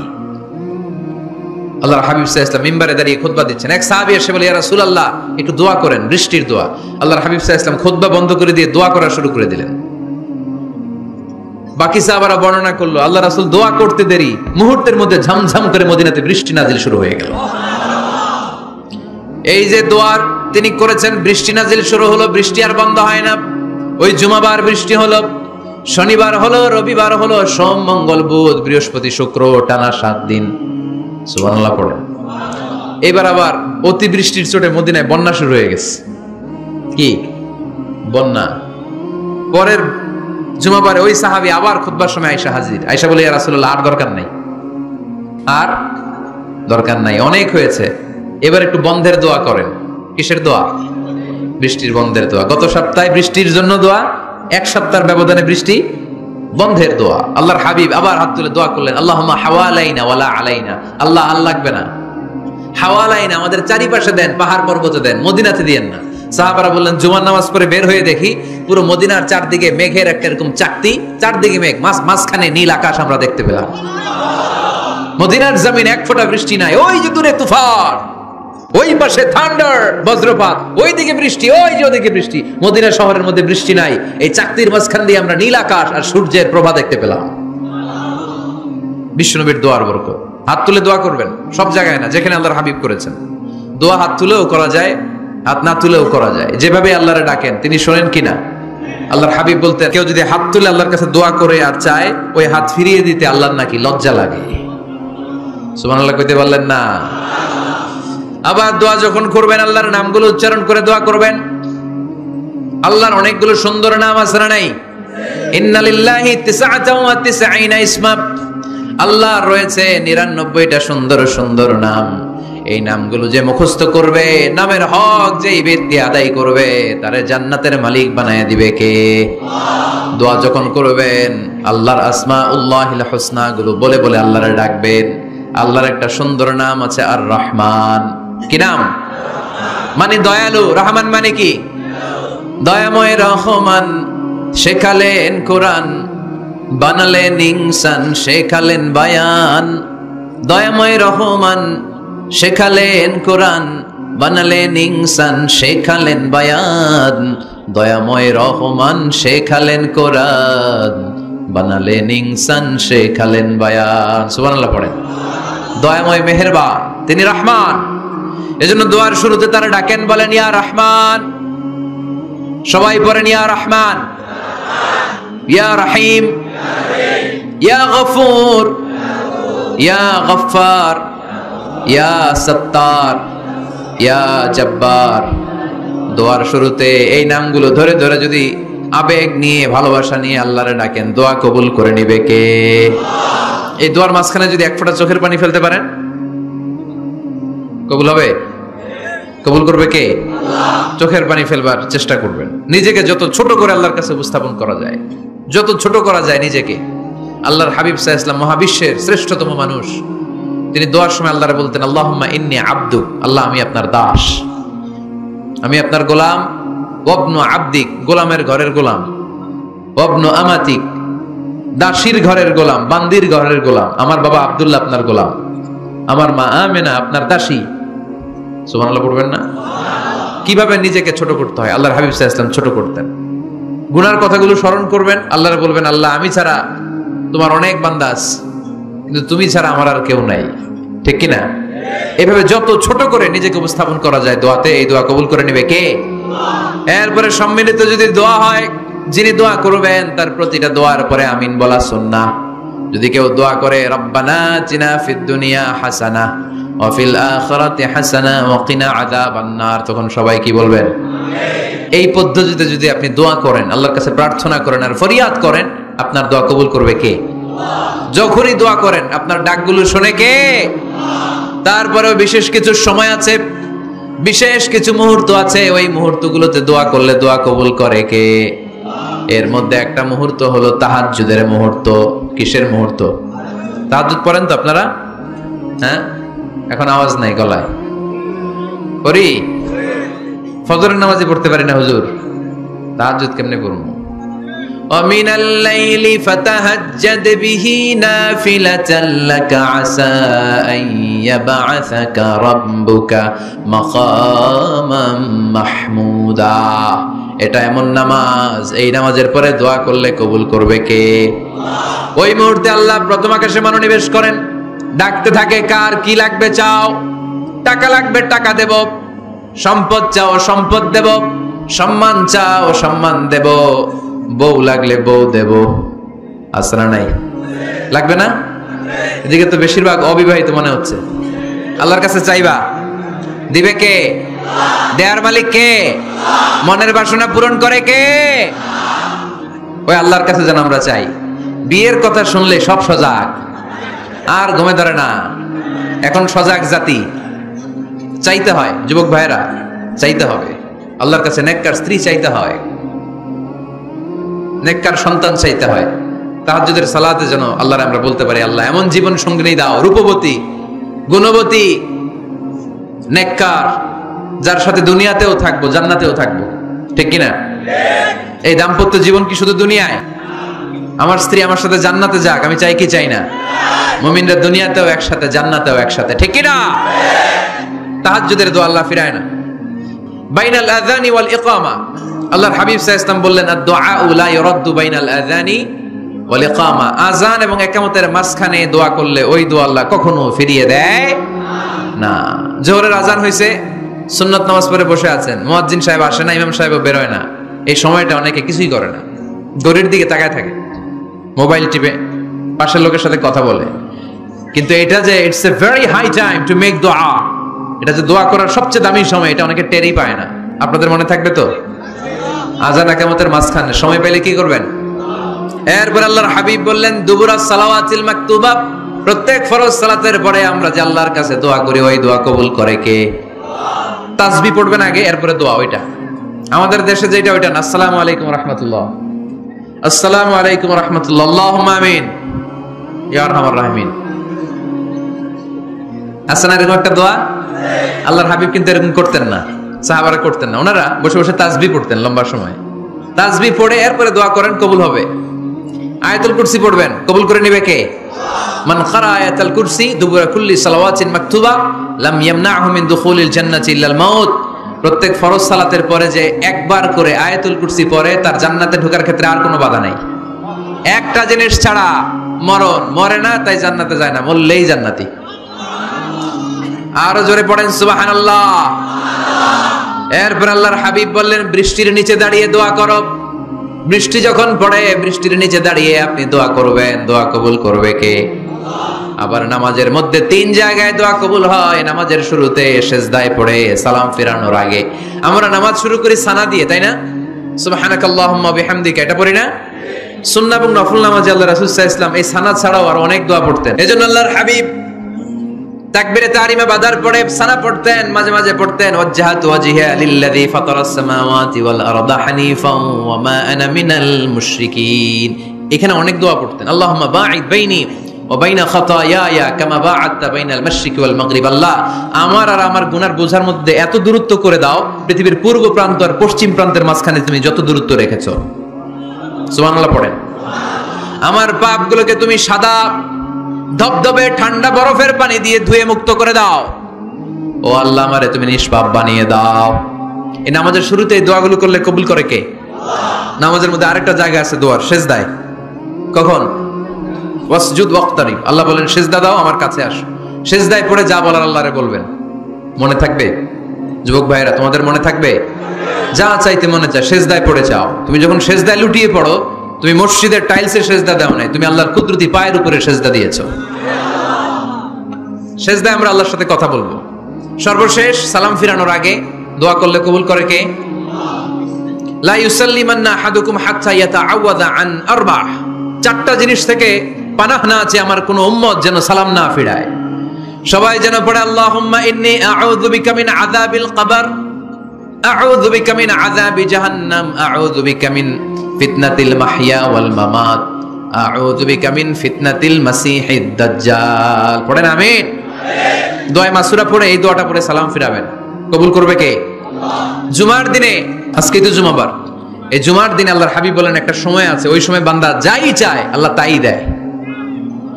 আল্লাহর হাবিব সাল্লাল্লাহু আলাইহি ওয়াসাল্লাম মিম্বারে দাঁড়িয়ে খুতবা দিচ্ছেন। এক সাহাবী এসে বলে, ইয়া রাসূলুল্লাহ, একটু দোয়া করেন, বৃষ্টির দোয়া। আল্লাহর হাবিব সাল্লাল্লাহু আলাইহি ওয়াসাল্লাম খুতবা বন্ধ করে দিয়ে দোয়া করা শুরু করে দিলেন। বাকি সাহাবারা বর্ণনা করলো, আল্লাহ রাসূল দোয়া করতে দেরি, মুহূর্তের মধ্যে ঝমঝম করে মদিনাতে বৃষ্টি নাজিল শুরু হয়ে গেল। এই যে দোয়ার তিনি করেছেন, বৃষ্টি নাজিল শুরু হলো, বৃষ্টি আর বন্ধ হয় না। ওই জুমাবার বৃষ্টি হলো, শনিবার হলো, রবিবার হলো, সোম মঙ্গল বুধ বৃহস্পতি শুক্র, টানা 7 দিন। সুবহানাল্লাহ পড়েন। এবার আবার অতিবৃষ্টির চোটে মদিনায় বন্যা শুরু হয়ে গেছে। কি বন্যা? পরের জুমাবারে ওই সাহাবী আবার খুতবার সময় আয়েশা হাজির। আয়েশা বলে, ইয়া রাসূলুল্লাহ, আর দরকার নাই, আর দরকার নাই, অনেক হয়েছে, এবার একটু বন্ধের দোয়া করেন। কিসের দোয়া? বৃষ্টির বন্ধের দোয়া। গত সপ্তাহে বৃষ্টির জন্য দোয়া, 1 সপ্তাহের ব্যবধানে বৃষ্টি বন্ধের দোয়া। আল্লাহর হাবিব আবার হাত তুলে দোয়া করলেন, আল্লাহুম্মা হাওয়ালাইনা ওয়ালা আলাইনা। আল্লাহ, আর লাগবে না, হাওয়ালাইনা, আমাদের চারিপাশে দেন, পাহাড় পর্বতে দেন, মদিনাতে দিয়েন না। সাহাবারা বললেন, জুমার নামাজ পড়ে বের হয়ে দেখি পুরো মদিনার চারদিকে মেঘের একটা এরকম চাকতি, চারদিকে মেঘ, মাঝখানে নীল আকাশ আমরা দেখতে পেলাম। মদিনার জমিন 1 ফোঁটা বৃষ্টি নাই। ওই যে দূরে তুফান, ওই পাশে থান্ডার, বজ্রপাত, ওই দিকে বৃষ্টি, ওই যে ওদিকে বৃষ্টি। মদিনা শহরের মধ্যে বৃষ্টি নাই, এই চাকতির মাঝখান দিয়ে আমরা নীল আকাশ আর সূর্যের প্রভা দেখতে পেলাম। বিশ্বনবীর দোয়ার বরকত। হাত তুলে দোয়া করবেন, সব জায়গায় না, যেখানে আল্লাহর হাবিব করেছেন। দোয়া হাত তুলেও করা যায়, হাত না তুলেও করা যায়। যেভাবে আল্লাহরে ডাকেন তিনি শোনেন কিনা। আল্লাহর হাবিব বলতেন, কেউ যদি হাত তুলে আল্লাহর কাছে দোয়া করে আর চায়, ওই হাত ফিরিয়ে দিতে আল্লাহর নাকি লজ্জা লাগে। সুবহানাল্লাহ কইতে বললেন না? আবার দোয়া যখন করবেন আল্লাহর নামগুলো উচ্চারণ করে দোয়া করবেন। আল্লাহর অনেকগুলো সুন্দর নাম আছে না নাই? ইন্নালিল্লাহি 99 ইসমা, আল্লাহর রয়েছে 99টা সুন্দর সুন্দর নাম। এই নামগুলো যে মুখস্থ করবে, নামের হক যেই ব্যক্তি আদায় করবে, তারে জান্নাতের মালিক বানায় দিবে কে? দোয়া যখন করবেন আল্লাহর আসমাউল্লাহিল হুসনা গুলো বলে বলে আল্লাহরে ডাকবেন। আল্লাহর একটা সুন্দর নাম আছে আর রহমান। কি নাম? মানে দয়ালু। রহমান মানে কি? দয়াময়। রহমান শেখালেন কোরআন, বানালেন ইনসান, শেখালেন বায়ান। দয়াময় রহমান শেখালেন কোরআন, বানালেন ইনসান, শেখালেন বায়ান। দয়াময় রহমান শেখালেন কোরআন, বানালেন ইনসান, শেখালেন বায়ান। সুবহানাল্লাহ পড়েন। দয়াময় মেহেরবান, তিনি রহমান। এজন্য দোয়ার শুরুতে তারা ডাকেন, বলেন ইয়া রহমান। সবাই পড়েন ইয়া রহমান, ইয়া রহিম, ইয়া গফুর, ইয়া গফফার, ইয়া সত্তার, ইয়া জব্বার। দোয়ার শুরুতে এই নামগুলো ধরে ধরে যদি আবেগ নিয়ে ভালোবাসা নিয়ে আল্লাহরে ডাকেন, দোয়া কবুল করে নিবে কে? এই দোয়ার মাঝখানে যদি এক ফোঁটা চোখের পানি ফেলতে পারেন, কবুল হবে? কবুল করবে কে? চোখের পানি ফেলবার চেষ্টা করবেন। নিজেকে যত ছোট করে আল্লাহর কাছে উপস্থাপন করা যায়, যত ছোট করা যায় নিজেকে। আল্লাহর হাবিব সাল্লাল্লাহু আলাইহি ওয়াসাল্লাম মহাবিশ্বের শ্রেষ্ঠতম মানুষ, তিনি দোয়ার সময় আল্লাহরে বলতেন, আল্লাহুম্মা ইন্নী আবদুক, আল্লাহ আমি আপনার দাস, আমি আপনার গোলাম। ওয়াবনু আবদিক, গোলামের ঘরের গোলাম। ওয়াবনু আমাতিক, দাসীর ঘরের গোলাম, বান্দির ঘরের গোলাম। আমার বাবা আব্দুল্লাহ আপনার গোলাম, আমার মা আমেনা আপনার দাসী। সুবহানাল্লাহ পড়বেন না? কিভাবে নিজেকে ছোট করতে হয় আল্লাহর হাবিব সাল্লাল্লাহু আলাইহি ওয়াসাল্লাম ছোট করতেন। গুনার কথাগুলো স্মরণ করবেন, আল্লাহরে বলবেন, আল্লাহ আমি ছাড়া তোমার অনেক বান্দা আছে, কিন্তু তুমি ছাড়া আমার আর কেউ নাই। ঠিক কিনা? এভাবে যত ছোট করে নিজেকে উপস্থাপন করা যায় দোয়াতে, এই দোয়া কবুল করে নেবে কে? এরপরে সম্মিলিত যদি দোয়া হয়, যিনি দোয়া করবেন তার প্রতিটা দোয়ার পরে আমিন বলা সুন্নাহ। যদি কেউ দোয়া করে রব্বানা আতিনা ফিদ দুনিয়া হাসানাহ ওয়া ফিল আখিরাতি হাসানাহ ওয়া কিনা আযাবান নার, তখন সবাই কি বলবেন? এই পদ্ধতিতে যদি আপনি দোয়া করেন, আল্লাহর কাছে প্রার্থনা করেন আর ফরিয়াদ করেন, আপনার দোয়া কবুল করবে কে? যখনই দোয়া করেন আপনার ডাকগুলো শুনে কে? তারপরেও বিশেষ কিছু সময় আছে, বিশেষ কিছু মুহূর্ত আছে, ওই মুহূর্তগুলোতে দোয়া করলে দোয়া কবুল করে কে? এর মধ্যে একটা মুহূর্ত হলো তাহাজ্জুদের মুহূর্ত। কিসের মুহূর্ত? তাহাজ্জুদ পড়েন তো আপনারা? হ্যাঁ, এখন আওয়াজ নাই গলায়। পড়ি? ফজরের নামাজে পড়তে পারি না হুজুর, তাহাজ্জুদ কেমনে পড়বো? ومن الليل فتهجد به نافلة لك عسى أن يبعثك ربك مقاما محمودا। এটা এমন নামাজ, এই নামাজের পরে দোয়া করলে কবুল করবে কে? ওই মুহূর্তে আল্লাহ প্রথম আকাশে মনোনিবেশ করেন, ডাকতে থাকে, কার কি লাগবে চাও? টাকা লাগবে টাকা দেব, সম্পদ চাও সম্পদ দেব, সম্মান চাও সম্মান দেব, বউ লাগলে বউ দেব। আসরা নাই? লাগবে না? এদিকে তো বেশিরভাগ অবিবাহিত মনে হচ্ছে। আল্লাহর কাছে চাইবা, দিবে কে? দেয়ার মালিক কে? মনের বাসনা পূরণ করে কে? ওই আল্লাহর কাছে যেন আমরা চাই। বিয়ের কথা শুনলে সব সজাগ, আর ঘুমে ধরে না। এখন সজাগ জাতি, চাইতে হয়। যুবক ভাইরা চাইতে হবে আল্লাহর কাছে, নেককার স্ত্রী চাইতে হয়, নেককার সন্তান চাইতে হয়। তাহাজ্জুদের সালাতে যেন আল্লাহর আমরা বলতে পারি, আল্লাহ এমন জীবন সঙ্গিনী দাও, রূপবতী, গুণবতী, নেককার, যার সাথে দুনিয়াতেও থাকবো জান্নাতেও থাকবো। ঠিক কিনা? এই দাম্পত্য জীবন কি শুধু দুনিয়ায়? আমার স্ত্রী আমার সাথে জান্নাতে যাক, আমি চাই কি চাই না? মুমিনরা দুনিয়াতেও একসাথে, জান্নাতেও একসাথে। ঠিক কিনা? তাহাজ্জুদের দোয়া আল্লাহ ফিরায় না। বাইনাল আযানি ওয়াল ইকামা, আল্লাহর হাবিব সাল্লাল্লাহু আলাইহি ওয়াসাল্লাম বললেন, আদ-দুআউ লা ইউরাদ্দু বাইনাল আযানি ওয়াল ইকামা। আযান এবং ইকামতের মাঝখানে দোয়া করলে ওই দোয়া আল্লাহ কখনো ফিরিয়ে দেয় না। জোহরের আযান হইছে, সুন্নাত নামাজ পড়ে বসে আছেন, মুয়াজ্জিন সাহেব আসে না, ইমাম সাহেবও বের হয় না। এই সময়টা অনেকে কিছুই করে না, ঘড়ির দিকে তাকায় থাকে, মোবাইল টিপে, পাশের লোকের সাথে কথা বলে। কিন্তু এটা যে it's a very high time to make দোয়া, এটা যে দোয়া করার সবচেয়ে দামি সময়, এটা অনেকে টেরই পায় না। আপনাদের মনে থাকবে তো? আযান ইকামতের মাঝখানে সময় পেলে কি করবেন? এরপর আল্লাহর হাবিব বললেন, দুবুরাস সালাওয়াতিল মাকতুবা, প্রত্যেক ফরজ সালাতের পরে আমরা যে আল্লাহর কাছে দোয়া করি, ওই দোয়া কবুল করে কে? তাসবিহ পড়বেন আগে, এরপরে দোয়া। ওইটা আমাদের দেশে যেটা, ওইটা না। আসসালামু আলাইকুম রাহমাতুল্লাহ, আসসালামু আলাইকুম রাহমাতুল্লাহ, আল্লাহুম্মা আমিন ইয়া আরহামার রাহিমিন। আছে না এরকম একটা দোয়া? আল্লাহর হাবিব কিন্তু এরকম করতেন না, সাহাবারা করতেন না। ওনারা বসে বসে তাসবিহ পড়তেন লম্বা সময়। তাসবিহ পড়ে এরপরে দোয়া করেন, কবুল হবে। আয়াতুল কুরসি পড়বেন, কবুল করে নেবে কে? মান ক্বারা আয়াতুল কুরসি দুবুরা কুল্লি সালাওয়াতিন মাকতুবা লাম ইয়ামনাহু মিন দুখুলিল জান্নাতি ইল্লাল মাউত। প্রত্যেক ফরজ সালাতের পরে যে একবার করে আয়াতুল কুরসি পড়ে, তার জান্নাতে ঢোকার ক্ষেত্রে আর কোনো বাধা নাই। একটা জিনিস ছাড়া, মরণ। মরে না তাই জান্নাতে যায় না, মরলেই জান্নাতি। আরো জোরে পড়েন সুবহানাল্লাহ। এরপর আল্লাহর হাবিব বললেন, বৃষ্টির নিচে দাঁড়িয়ে দোয়া করো। বৃষ্টি যখন পড়ে, বৃষ্টির নিচে দাঁড়িয়ে আপনি দোয়া করবেন, দোয়া কবুল করবে কে? আবার নামাজের মধ্যে 3 জায়গায় দোয়া কবুল হয়। নামাজের শুরুতে, সেজদায় পড়ে, সালাম ফেরানোর আগে। আমরা নামাজ শুরু করি সানা দিয়ে, তাই না? সুবহানাকাল্লাহুম্মা বিহামদিকা, এটা পড়ি না? সুন্নাহ এবং নফল নামাজে আল্লাহ রাসূল সাল্লাল্লাহু আলাইহি ওয়াসাল্লাম এই সানা ছাড়াও আর অনেক দোয়া পড়তেন। এজন্য আল্লাহর হাবিব তাকবীরে তাহরিমা বাদার পড়ে সানা পড়তেন, মাঝে মাঝে পড়তেন ওয়াজহাতু ওয়াজহিয়া লিল্লাযী ফাতারাস সামাওয়াতি ওয়াল আরদা হানিফাও ওয়া মা আনা মিনাল মুশরিকিন। এখানে অনেক দোয়া পড়তেন। আল্লাহুম্মা বাঈদ বাইনি ওয়া বাইনা খাতায়ায়া কামা বাআদতা বাইনাল মাশরিকি ওয়াল মাগরিব। আল্লাহ, আমার আর আমার গুনার বোঝার মধ্যে এত দূরত্ব করে দাও, পৃথিবীর পূর্ব প্রান্ত আর পশ্চিম প্রান্তের মাঝখানে তুমি যত দূরত্ব রেখেছো। সুবহানাল্লাহ পড়েন। আমার পাপগুলোকে তুমি সাদা ধবধবে ঠান্ডা বরফের পানি দিয়ে ধুয়ে মুক্ত করে দাও। ও আল্লাহ, আমারে তুমি নিষ্পাপ বানিয়ে দাও। এই নামাজের শুরুতে এই দোয়াগুলো করলে কবুল করে কে? নামাজের মধ্যে আরেকটা জায়গা আছে দোয়ার, সেজদায়। কখন? ওয়াসজুদ ওয়াক্তারিব। আল্লাহ বলেন সেজদা দাও, আমার কাছে আসো। সেজদায় পড়ে যা বলার আল্লাহরে বলবেন। মনে থাকবে? যুবক ভাইরা, তোমাদের মনে থাকবে? যা চাইতে মনে চায় সেজদায় পড়ে চাও। তুমি যখন সেজদায় লুটিয়ে পড়ো, তুমি মসজিদের টাইলসে সেজদা দাও নাই, তুমি আল্লাহর কুদরতি পায়ের উপরে সেজদা দিয়েছো। সেজদায় আমরা আল্লাহর সাথে কথা বলবো। সর্বশেষ সালাম ফিরানোর আগে দোয়া করলে কবুল করে কে? লা ইউসাল্লিমান্না আহাদুকুম হাত্তা ইয়াতাআওয়াযা আন আরবাহ। 4টা জিনিস থেকে পানাহ না আছে আমার কোন উম্মত যেন সালাম না ফিরায়। সবাই যেন পড়ে আল্লাহুম্মা ইন্নী আউযু বিকা মিন আযাবিল কবর, আউযু বিকা মিন আযাবি জাহান্নাম, আউযু বিকা মিন ফিতনাতিল মাহইয়া ওয়াল মামাত, আউযু বিকা মিন ফিতনাতিল মাসিহিদ দাজ্জাল। পড়েন আমিন। দোয়া মাসুরা পড়ে এই দোয়াটা পড়ে সালাম ফিরাবেন। কবুল করবে কে? জুমার দিনে, আজকে তো জুমাবার, এই জুমার দিনে আল্লাহর হাবিব বলেন একটা সময় আছে, ওই সময় বান্দা যাই চায় আল্লাহ তাই দেয়।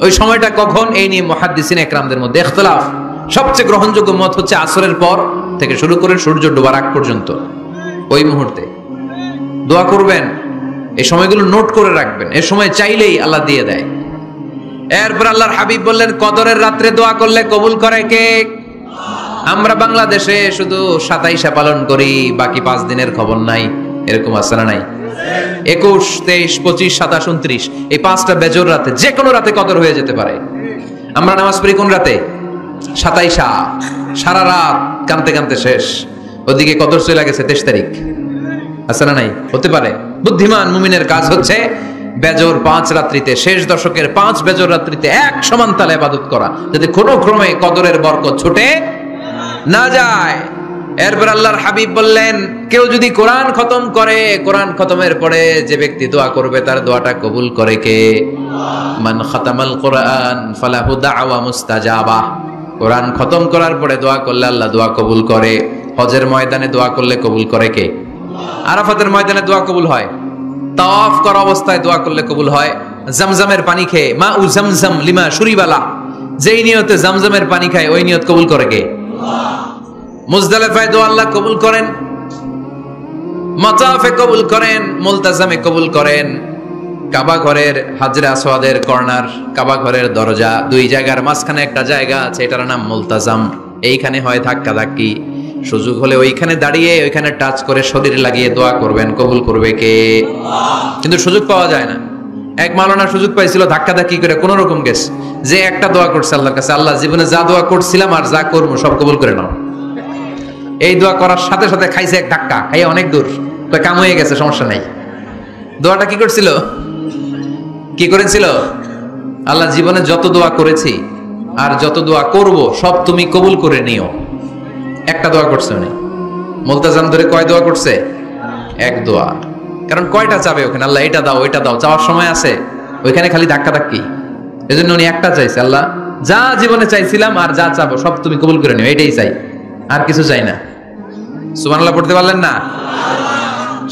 ওই সময়টা কখন? এই নিয়ে মুহাদ্দিসিন ইকরামদের মধ্যে ইখতিলাফ। সবচেয়ে গ্রহণযোগ্য মত হচ্ছে আসরের পর থেকে শুরু করে সূর্য ডোবার আগ পর্যন্ত, ওই মুহূর্তে দোয়া করবেন। এই সময়গুলো নোট করে রাখবেন, এই সময় চাইলেই আল্লাহ দিয়ে দেয়। এরপর আল্লাহর হাবিব বললেন কদরের রাত্রে দোয়া করলে কবুল করে কে? আমরা বাংলাদেশে শুধু 27 পালন করি, বাকি 5 দিনের খবর নাই। এরকম আছে না নাই? 21, 23, 25, 27, 29 এই 5টা বেজর রাতে, যে কোনো রাতে কদর হয়ে যেতে পারে। আমরা নামাজ পড়ি কোন রাতে? 27। সারা রাত কানতে কানতে শেষ, ওদিকে কদর চলে গেছে 23 তারিখ। আছে না নাই? হতে পারে। বুদ্ধিমান মুমিনের কাজ হচ্ছে বেজর 5 রাত্রিতে, শেষ দশকের 5 বেজর রাত্রিতে এক সমান তালে ইবাদত করা, যাতে কোনো ক্রমে কদরের বরকত ছুটে না যায়। এরপর আল্লাহর হাবিব বললেন কেউ যদি কোরআন খতম করে, কোরআন খতমের পরে যে ব্যক্তি দোয়া করবে তার দোয়াটা কবুল করে কে? মান খাতামাল কোরআন ফালাহু দাওয়া মুস্তাজাবা। কোরআন খতম করার পরে দোয়া করলে আল্লাহ দোয়া কবুল করে। হজের ময়দানে দোয়া করলে কবুল করে কে? আরাফাতের ময়দানে দোয়া কবুল হয়। তাওয়াফ করা অবস্থায় দোয়া করলে কবুল হয়। জামজামের পানি খেয়ে, মা উ জামজাম লিমা শুরিবালা, যেই নিয়তে জামজামের পানি খায় ওই নিয়ত কবুল করে কে? মুজদালিফায় দোয়া আল্লাহ কবুল করেন, মাতাফে কবুল করেন, মুলতাজামে কবুল করেন। কাবা ঘরের হাজরে আসওয়াদের কর্নার, কাবা ঘরের দরজা, 2 জায়গার মাঝখানে একটা জায়গা আছে, এটার নাম মুলতাজাম। এইখানে হয় ধাক্কা ধাক্কি, সুযোগ হলে ওইখানে দাঁড়িয়ে ওইখানে টাচ করে শরীর লাগিয়ে দোয়া করবেন, কবুল করবে কে? কিন্তু সুযোগ পাওয়া যায় না। এক মাওলানা সুযোগ পাইছিল, ধাক্কা ধাক্কি করে কোন রকম গেছে, যে একটা দোয়া করছে আল্লাহর কাছে, আল্লাহ জীবনে যা দোয়া করছিলাম আর যা করবো সব কবুল করে নাও। এই দোয়া করার সাথে সাথে খাইছে এক ধাক্কা, খাইয়ে অনেক দূর, কাম হয়ে গেছে, সমস্যা নাই। দোয়াটা কি করছিল? কি করেছিল? আল্লাহ জীবনে যত দোয়া করেছি আর যত দোয়া করব সব তুমি কবুল করে নিও। একটা দোয়া করছে উনি, মুলতাজাম ধরে কয় দোয়া করছে? এক দোয়া। কারণ কয়টা চাবে ওখানে? আল্লাহ এটা দাও ওইটা দাও, চাওয়ার সময় আছে ওইখানে খালি ধাক্কা ধাক্কি। এজন্য উনি একটা চাইছে, আল্লাহ যা জীবনে চাইছিলাম আর যা চাবো সব তুমি কবুল করে নিও, এটাই চাই, আর কিছু চাই না। সুবহানাল্লাহ পড়তে পারলেন না?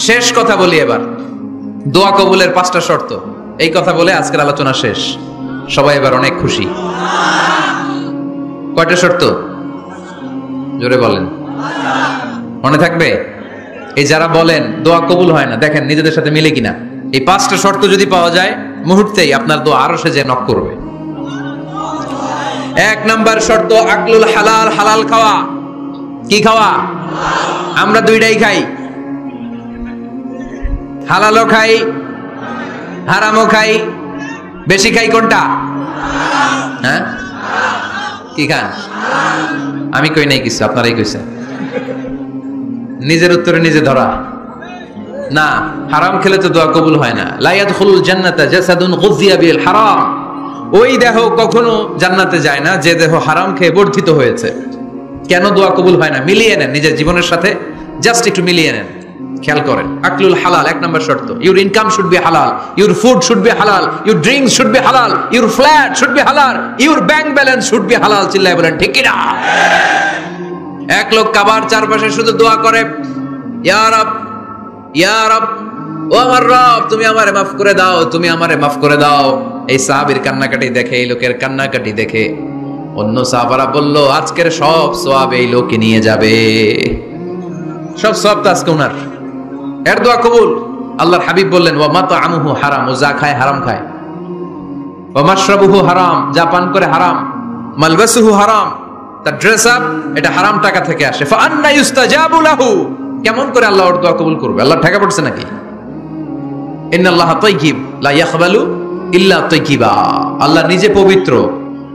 শেষ কথা বলি এবার, দোয়া কবুলের 5টা শর্ত। এই কথা বলে আজকের আলোচনা শেষ। সবাই এবার অনেক খুশি। কয়টা শর্ত? জোরে বলেন, মনে থাকবে? এই যারা বলেন দোয়া কবুল হয় না, দেখেন নিজেদের সাথে মিলে কিনা। এই 5টা শর্ত যদি পাওয়া যায় মুহূর্তেই আপনার দোয়া আরো সে যে নক করবে। 1 নাম্বার শর্ত আকলুল হালাল, হালাল খাওয়া। কি খাওয়া? আমরা দুইটাই খাই, হালালও খাই হারামও খাই। বেশি খাই কোনটা? হ্যাঁ, কি খান? আমি কই নাই কিছু, আপনারাই কইছেন। নিজের উত্তরে নিজে ধরা না। হারাম খেলে তো দোয়া কবুল হয় না। লা ইয়াদখুলুল জান্নাতা জাসাদুন গুযিয়া বিল হারাম। ওই দেহ কখনো জান্নাতে যায় না যে দেহ হারাম খেয়ে বর্ধিত হয়েছে। কেন দোয়া কবুল হয় না? মিলিয়ে নেন নিজের জীবনের সাথে, জাস্ট একটু মিলিয়ে নেন, খেয়াল করেন। আকলুল হালাল 1 নাম্বার শর্ত। ইউর ইনকাম শুড বি হালাল, ইউর ফুড শুড বি হালাল, ইউর ড্রিঙ্কস শুড বি হালাল, ইউর ফ্ল্যাট শুড বি হালাল, your bank balance should be হালাল। চিল্লায় বলেন ঠিক কি না? এক লোক কাবার চারপাশে শুধু দোয়া করে, ইয়া রব ইয়া রব, ও আমার রব তুমি আমারে মাফ করে দাও, তুমি আমারে মাফ করে দাও। এই সাহাবীর কান্নাকাটি দেখে, এই লোকের কান্নাকাটি দেখে অন্য সাহাবারা বলল, আজকের সব সওয়াব এই লোকে নিয়ে যাবে। সব সওয়াব তো আজকে ওনার। এর দোয়া কবুল। আল্লাহর হাবিব বললেন, ওয়া মাতআমুহু হারাম, ও যা খায় হারাম খায়। ওয়া মাশরাবুহু হারাম, যা পান করে হারাম। মালবাসুহু হারাম, তার ড্রেস আপ এটা হারাম টাকা থেকে আসে। ফা আন্না ইউস্তাজাবু লাহু, কেমন করে আল্লাহ ওর দোয়া কবুল করবে? আল্লাহ টাকা পড়ছে নাকি? ইন্নাল্লাহা তাইয়্যিব লা ইয়াকবালু ইল্লা তাইয়্যিবা। আল্লাহ নিজে পবিত্র,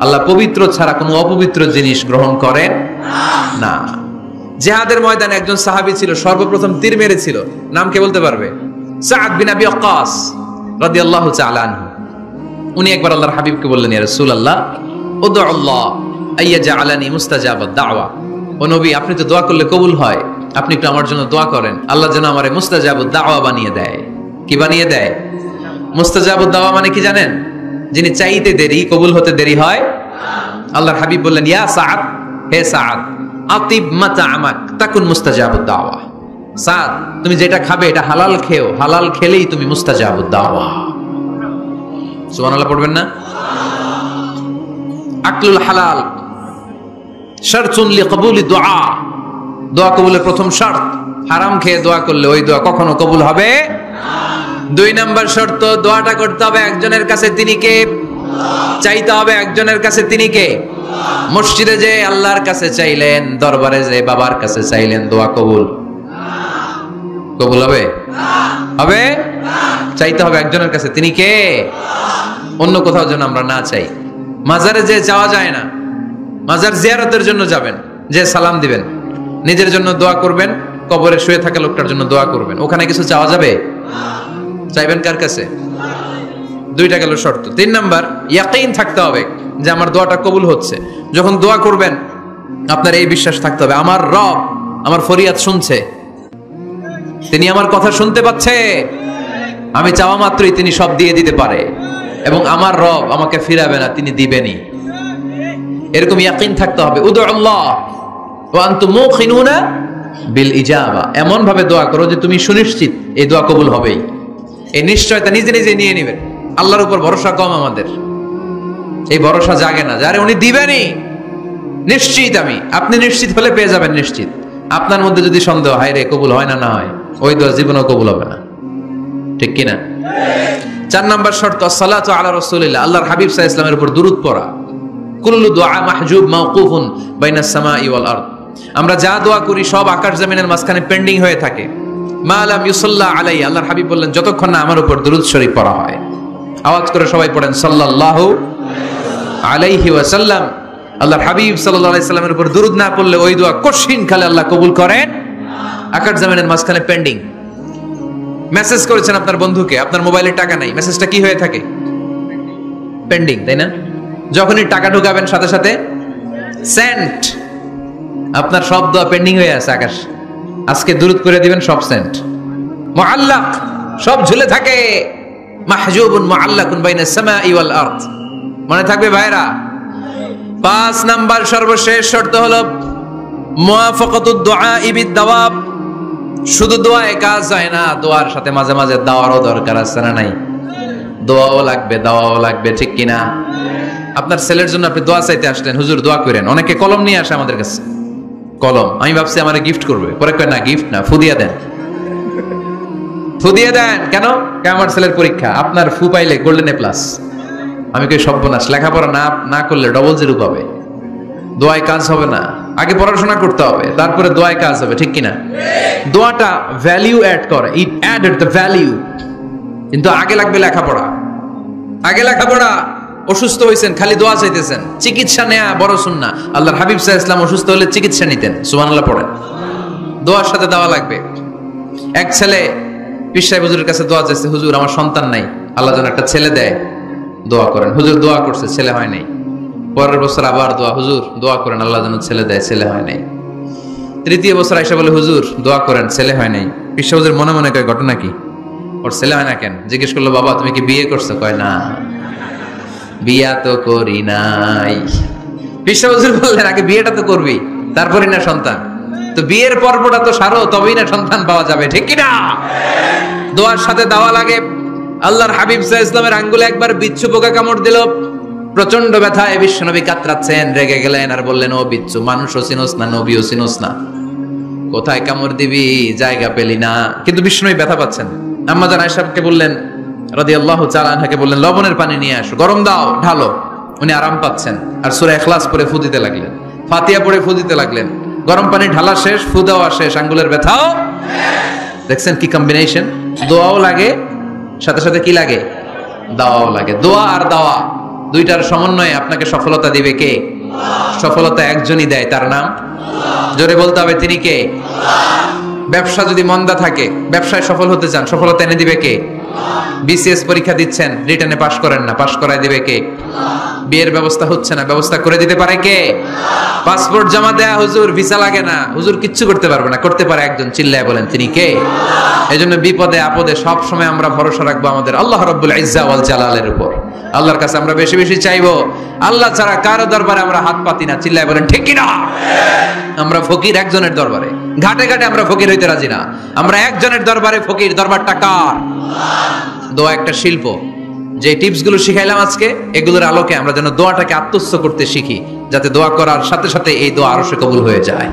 আল্লাহ পবিত্র ছাড়া কোনো অপবিত্র জিনিস গ্রহণ করেন না। জিহাদের ময়দানে একজন সাহাবী ছিল, সর্বপ্রথম তীর মেরেছিল। নাম কে বলতে পারবে? সাআদ বিন আবি ওয়াক্কাস রাদিয়াল্লাহু তাআলা আনহু। উনি একবার আল্লাহর হাবিবকে বললেন, ইয়া রাসূলুল্লাহ উদউ আল্লাহ আইয়াজআলানি মুস্তাজাবাদ দাওয়া। ও নবী, আপনি তো দোয়া করলে কবুল হয়, আপনি একটু আমার জন্য দোয়া করেন, আল্লাহ যেন আমারে মুস্তাজাবুদ দাওয়া বানিয়ে দেয়। কি বানিয়ে দেয়? মুস্তাজাবুদ দাওয়া মানে কি জানেন? যিনি চাইতে দেরি, কবুল হতে দেরি হয়। আল্লাহর হাবিব বললেন, ইয়া সাআদ, হে সাআদ, আতিব মাতআমাক তাকুন মুস্তাজাবুদ দাওয়া। সাআদ, তুমি যেটা খাবে এটা হালাল খেও, হালাল খেলেই তুমি মুস্তাজাবুদ দাওয়া। সুবহানাল্লাহ পড়বেন না? আকলুল হালাল শারতুন লিকবুলি দুআ, দোয়া কবুলের প্রথম শর্ত। হারাম খেয়ে দোয়া করলে ওই দোয়া কখনো কবুল হবে না। 2 নাম্বার শর্ত, দোয়াটা করতে হবে একজনের কাছে, তিনি কে? চাইতে হবে একজনের কাছে, তিনি কে? মসজিদে যে আল্লাহর কাছে চাইলেন, দরবারে যে বাবার কাছে চাইলেন, দোয়া কবুল কবুল হবে? হবে? চাইতে হবে একজনের কাছে, তিনি কে? অন্য কোথাও যেন আমরা না চাই। মাজারে যে যাওয়া যায় না, মাজার জিয়ারতের জন্য যাবেন, যে সালাম দিবেন, নিজের জন্য দোয়া করবেন, কবরে শুয়ে থাকা লোকটার জন্য দোয়া করবেন। ওখানে কিছু চাওয়া যাবে? চাইবেন কার কাছে? 2টা গেল শর্ত। 3 নাম্বার, ইয়াকিন থাকতে হবে যে আমার দোয়াটা কবুল হচ্ছে। যখন দোয়া করবেন আপনার এই বিশ্বাস থাকতে হবে, আমার রব আমার ফরিয়াদ শুনছে, তিনি আমার কথা শুনতে পাচ্ছে, আমি চাওয়া মাত্রই তিনি সব দিয়ে দিতে পারে, এবং আমার রব আমাকে ফিরাবে না, তিনি দিবেনই। এরকম ইয়াকিন থাকতে হবে। উদউ আল্লাহ ওয়া আনতুম মুকিনুনা বিল ইজাবা, এমন ভাবে দোয়া করো যে তুমি সুনিশ্চিত এই দোয়া কবুল হবেই। এই নিশ্চয়তা নিজে নিজে নিয়ে নেবেন। আল্লাহর উপর ভরসা কম আমাদের, এই ভরসা জাগে না, যারে উনি দিবেনই নিশ্চিত আমি। আপনি নিশ্চিত হলে পেয়ে যাবেন নিশ্চিত। আপনার মধ্যে যদি সন্দেহ হয় রে কবুল হয় না, না হয়, ওই দোয়া জীবনেও কবুল হবে না। ঠিক কিনা? 4 নাম্বার শর্ত, আসসালাতু আলা রাসূলিল্লাহ, আল্লাহর হাবিব সাল্লাল্লাহু আলাইহি ওয়াসাল্লামের উপর দুরূদ পড়া। কুল্লু দুআ মাহজুব মাওকুফুন বাইনাস সামাই ওয়াল আরদ, আমরা যা দোয়া করি সব আকাশ জমিনের মাঝখানে পেন্ডিং হয়ে থাকে। মা লাম ইউসাল্লা আলাইহি, আল্লাহর হাবিব বললেন যতক্ষণ না আমার উপর দুরূদ শরীফ পড়া হয়। আওয়াজ করে সবাই পড়েন সাল্লাল্লাহু আলাইহি ওয়াসাল্লাম। আল্লাহর হাবিব সাল্লাল্লাহু আলাইহি সাল্লামের উপর দুরূদ না পড়লে ওই দোয়া কঠিন খালে আল্লাহ কবুল করেন। আকাশ জমিনের মাঝখানে পেন্ডিং। মেসেজ করেছেন আপনার বন্ধুকে, আপনার মোবাইলে টাকা নাই, মেসেজটা কি হয়ে থাকে? পেন্ডিং, তাই না? যখনই টাকা ঢুকাবেন সাথে সাথে সেন্ট, আপনার সব দোয়া পেন্ডিং হয়ে আছে আকাশ। আজকে দুরূদ করে দিবেন, সব সেন্ট মুআল্লাক, সব ঝুলে থাকে। মাহজুবুন মুআল্লাকুন বাইনাস সামাই ওয়াল আরদ। মনে থাকবে ভাইরা? 5 নাম্বার সর্বশেষ শর্ত হলো মুওয়াফাকাতুদ দুআ বিদ দাওয়াব। শুধু দোয়ায় কাজ হয় না, দোয়ার সাথে মাঝে মাঝে দাওয়ারও দরকার আছে না নাই? দোয়াও লাগবে, দাওয়াও লাগবে, ঠিক কিনা? আপনার ছেলের জন্য আপনি দোয়া চাইতে আসলেন, হুজুর দোয়া করেন। অনেকে কলম নিয়ে আসে আমাদের কাছে, কলম। আমি ভাবছি আমারে গিফট করবে, পরে কয় না গিফট না, ফু দিয়া দেন। ফু দিয়ে দেন কেন? আমার ছেলের পরীক্ষা, আপনার ফু পাইলে গোল্ডেন এ প্লাস। আমি কই সর্বনাশ, লেখাপড়া না করলে ডবল জিরো পাবে, দোয়ায় কাজ হবে না। আগে পড়াশোনা করতে হবে, তারপরে দোয়ায় কাজ হবে, ঠিক কিনা? দোয়াটা ভ্যালিউ অ্যাড করে, ইট অ্যাডেড দ্য ভ্যালিউ। কিন্তু আগে লাগবে লেখাপড়া, আগে লেখাপড়া। অসুস্থ হয়েছেন, খালি দোয়া চাইতেছেন। চিকিৎসা নেয়া বড় সুন্নাহ। আল্লাহর হাবিব সাল্লাল্লাহু আলাইহি ওয়াসাল্লাম অসুস্থ হলে চিকিৎসা নিতেন, সুবহানাল্লাহ পড়েন। দোয়ার সাথে দেওয়া লাগবে। এক ছেলে পীর সাহেব হুজুরের কাছে দোয়া চাইছে, হুজুর আমার সন্তান নাই, আল্লাহ যেন একটা ছেলে দেয়, দোয়া করেন। হুজুর দোয়া করছে, ছেলে হয় নাই। পরের বছর আবার দোয়া, হুজুর দোয়া করেন আল্লাহ যেন ছেলে দেয়, ছেলে হয় নাই। তৃতীয় বছর আইসা বলে, হুজুর দোয়া করেন, ছেলে হয় নাই। পীর সাহেব হুজুর মনে মনে কয় ঘটনা কি, ওর ছেলে হয় না কেন? জিজ্ঞেস করলো, বাবা তুমি কি বিয়ে করছো? কয় না, বিয়া তো করি নাই। পীর সাহেব হুজুর বললেন, আগে বিয়েটা তো করবি, তারপরে না সন্তান। তো বিয়ের পর্বটা তো সারো, তবেই না সন্তান পাওয়া যাবে, ঠিক কিনা? দোয়ার সাথে দেওয়া লাগে। আল্লাহর হাবিব সাল্লাল্লাহু আলাইহি ওয়াসাল্লামের আঙ্গুলে একবার বিচ্ছু পোকা কামড় দিল, প্রচন্ড ব্যথায় বিশ্বনবী কাতরাচ্ছেন, রেগে গেলেন আর বললেন, ও বিচ্ছু, মানুষও চিনোস না, নবীও চিনোস না, কোথায় কামড় দিবি, জায়গা পেলি না। কিন্তু বিশ্বনবী ব্যথা পাচ্ছেন। আম্মা জান আয়েশাকে বললেন রাদিয়াল্লাহু তাআলা আনহাকে বললেন, লবণের পানি নিয়ে আসো, গরম দাও, ঢালো। উনি আরাম পাচ্ছেন আর সূরা ইখলাস পড়ে ফু দিতে লাগলেন, ফাতিহা পড়ে ফু দিতে লাগলেন। গরম পানি ঢালা শেষ, ফু দেওয়া শেষ, আঙ্গুলের ব্যথাও। দেখছেন কি কম্বিনেশন? দোয়াও লাগে, সাথে সাথে কি লাগে, দাওয়াও লাগে। দোয়া আর দাওয়া দুইটার সমন্বয়ে আপনাকে সফলতা দিবে কে? সফলতা একজনই দেয়, তার নাম জোরে বলতে হবে, তিনি কে? ব্যবসা যদি মন্দা থাকে, ব্যবসায় সফল হতে চান, সফলতা এনে দিবে কে? বিসিএস পরীক্ষা দিচ্ছেন, রিটেনে পাশ করেন না, পাশ করায় দিবে কে? বিয়ের ব্যবস্থা হচ্ছে না, ব্যবস্থা করে দিতে পারে কে? পাসপোর্ট জমা দেয়া, হুজুর ভিসা লাগে না, হুজুর কিচ্ছু করতে পারবে না, করতে পারে একজন, চিল্লায় বলেন তিনি কে? এজন্য বিপদে আপদে সব সময় আমরা ভরসা রাখবো আমাদের আল্লাহ রাব্বুল ইজ্জা ওয়াল জালালের উপর। আল্লাহর কাছে আমরা বেশি বেশি চাইবো। আল্লাহ ছাড়া কারো দরবারে আমরা হাত পাতি না, চিল্লায় বলেন ঠিক কি না? আমরা ফকির একজনের দরবারে, ঘাটে ঘাটে আমরা ফকির হইতে রাজি না, আমরা একজনের দরবারে ফকির। দরবারটা কার? দোয়া একটা শিল্প। যে টিপস গুলো শিখাইলাম আজকে, এগুলোর আলোকে আমরা যেন দোয়াটাকে আত্মস্থ করতে শিখি, যাতে দোয়া করার সাথে সাথে এই দোয়া আরো সে কবুল হয়ে যায়।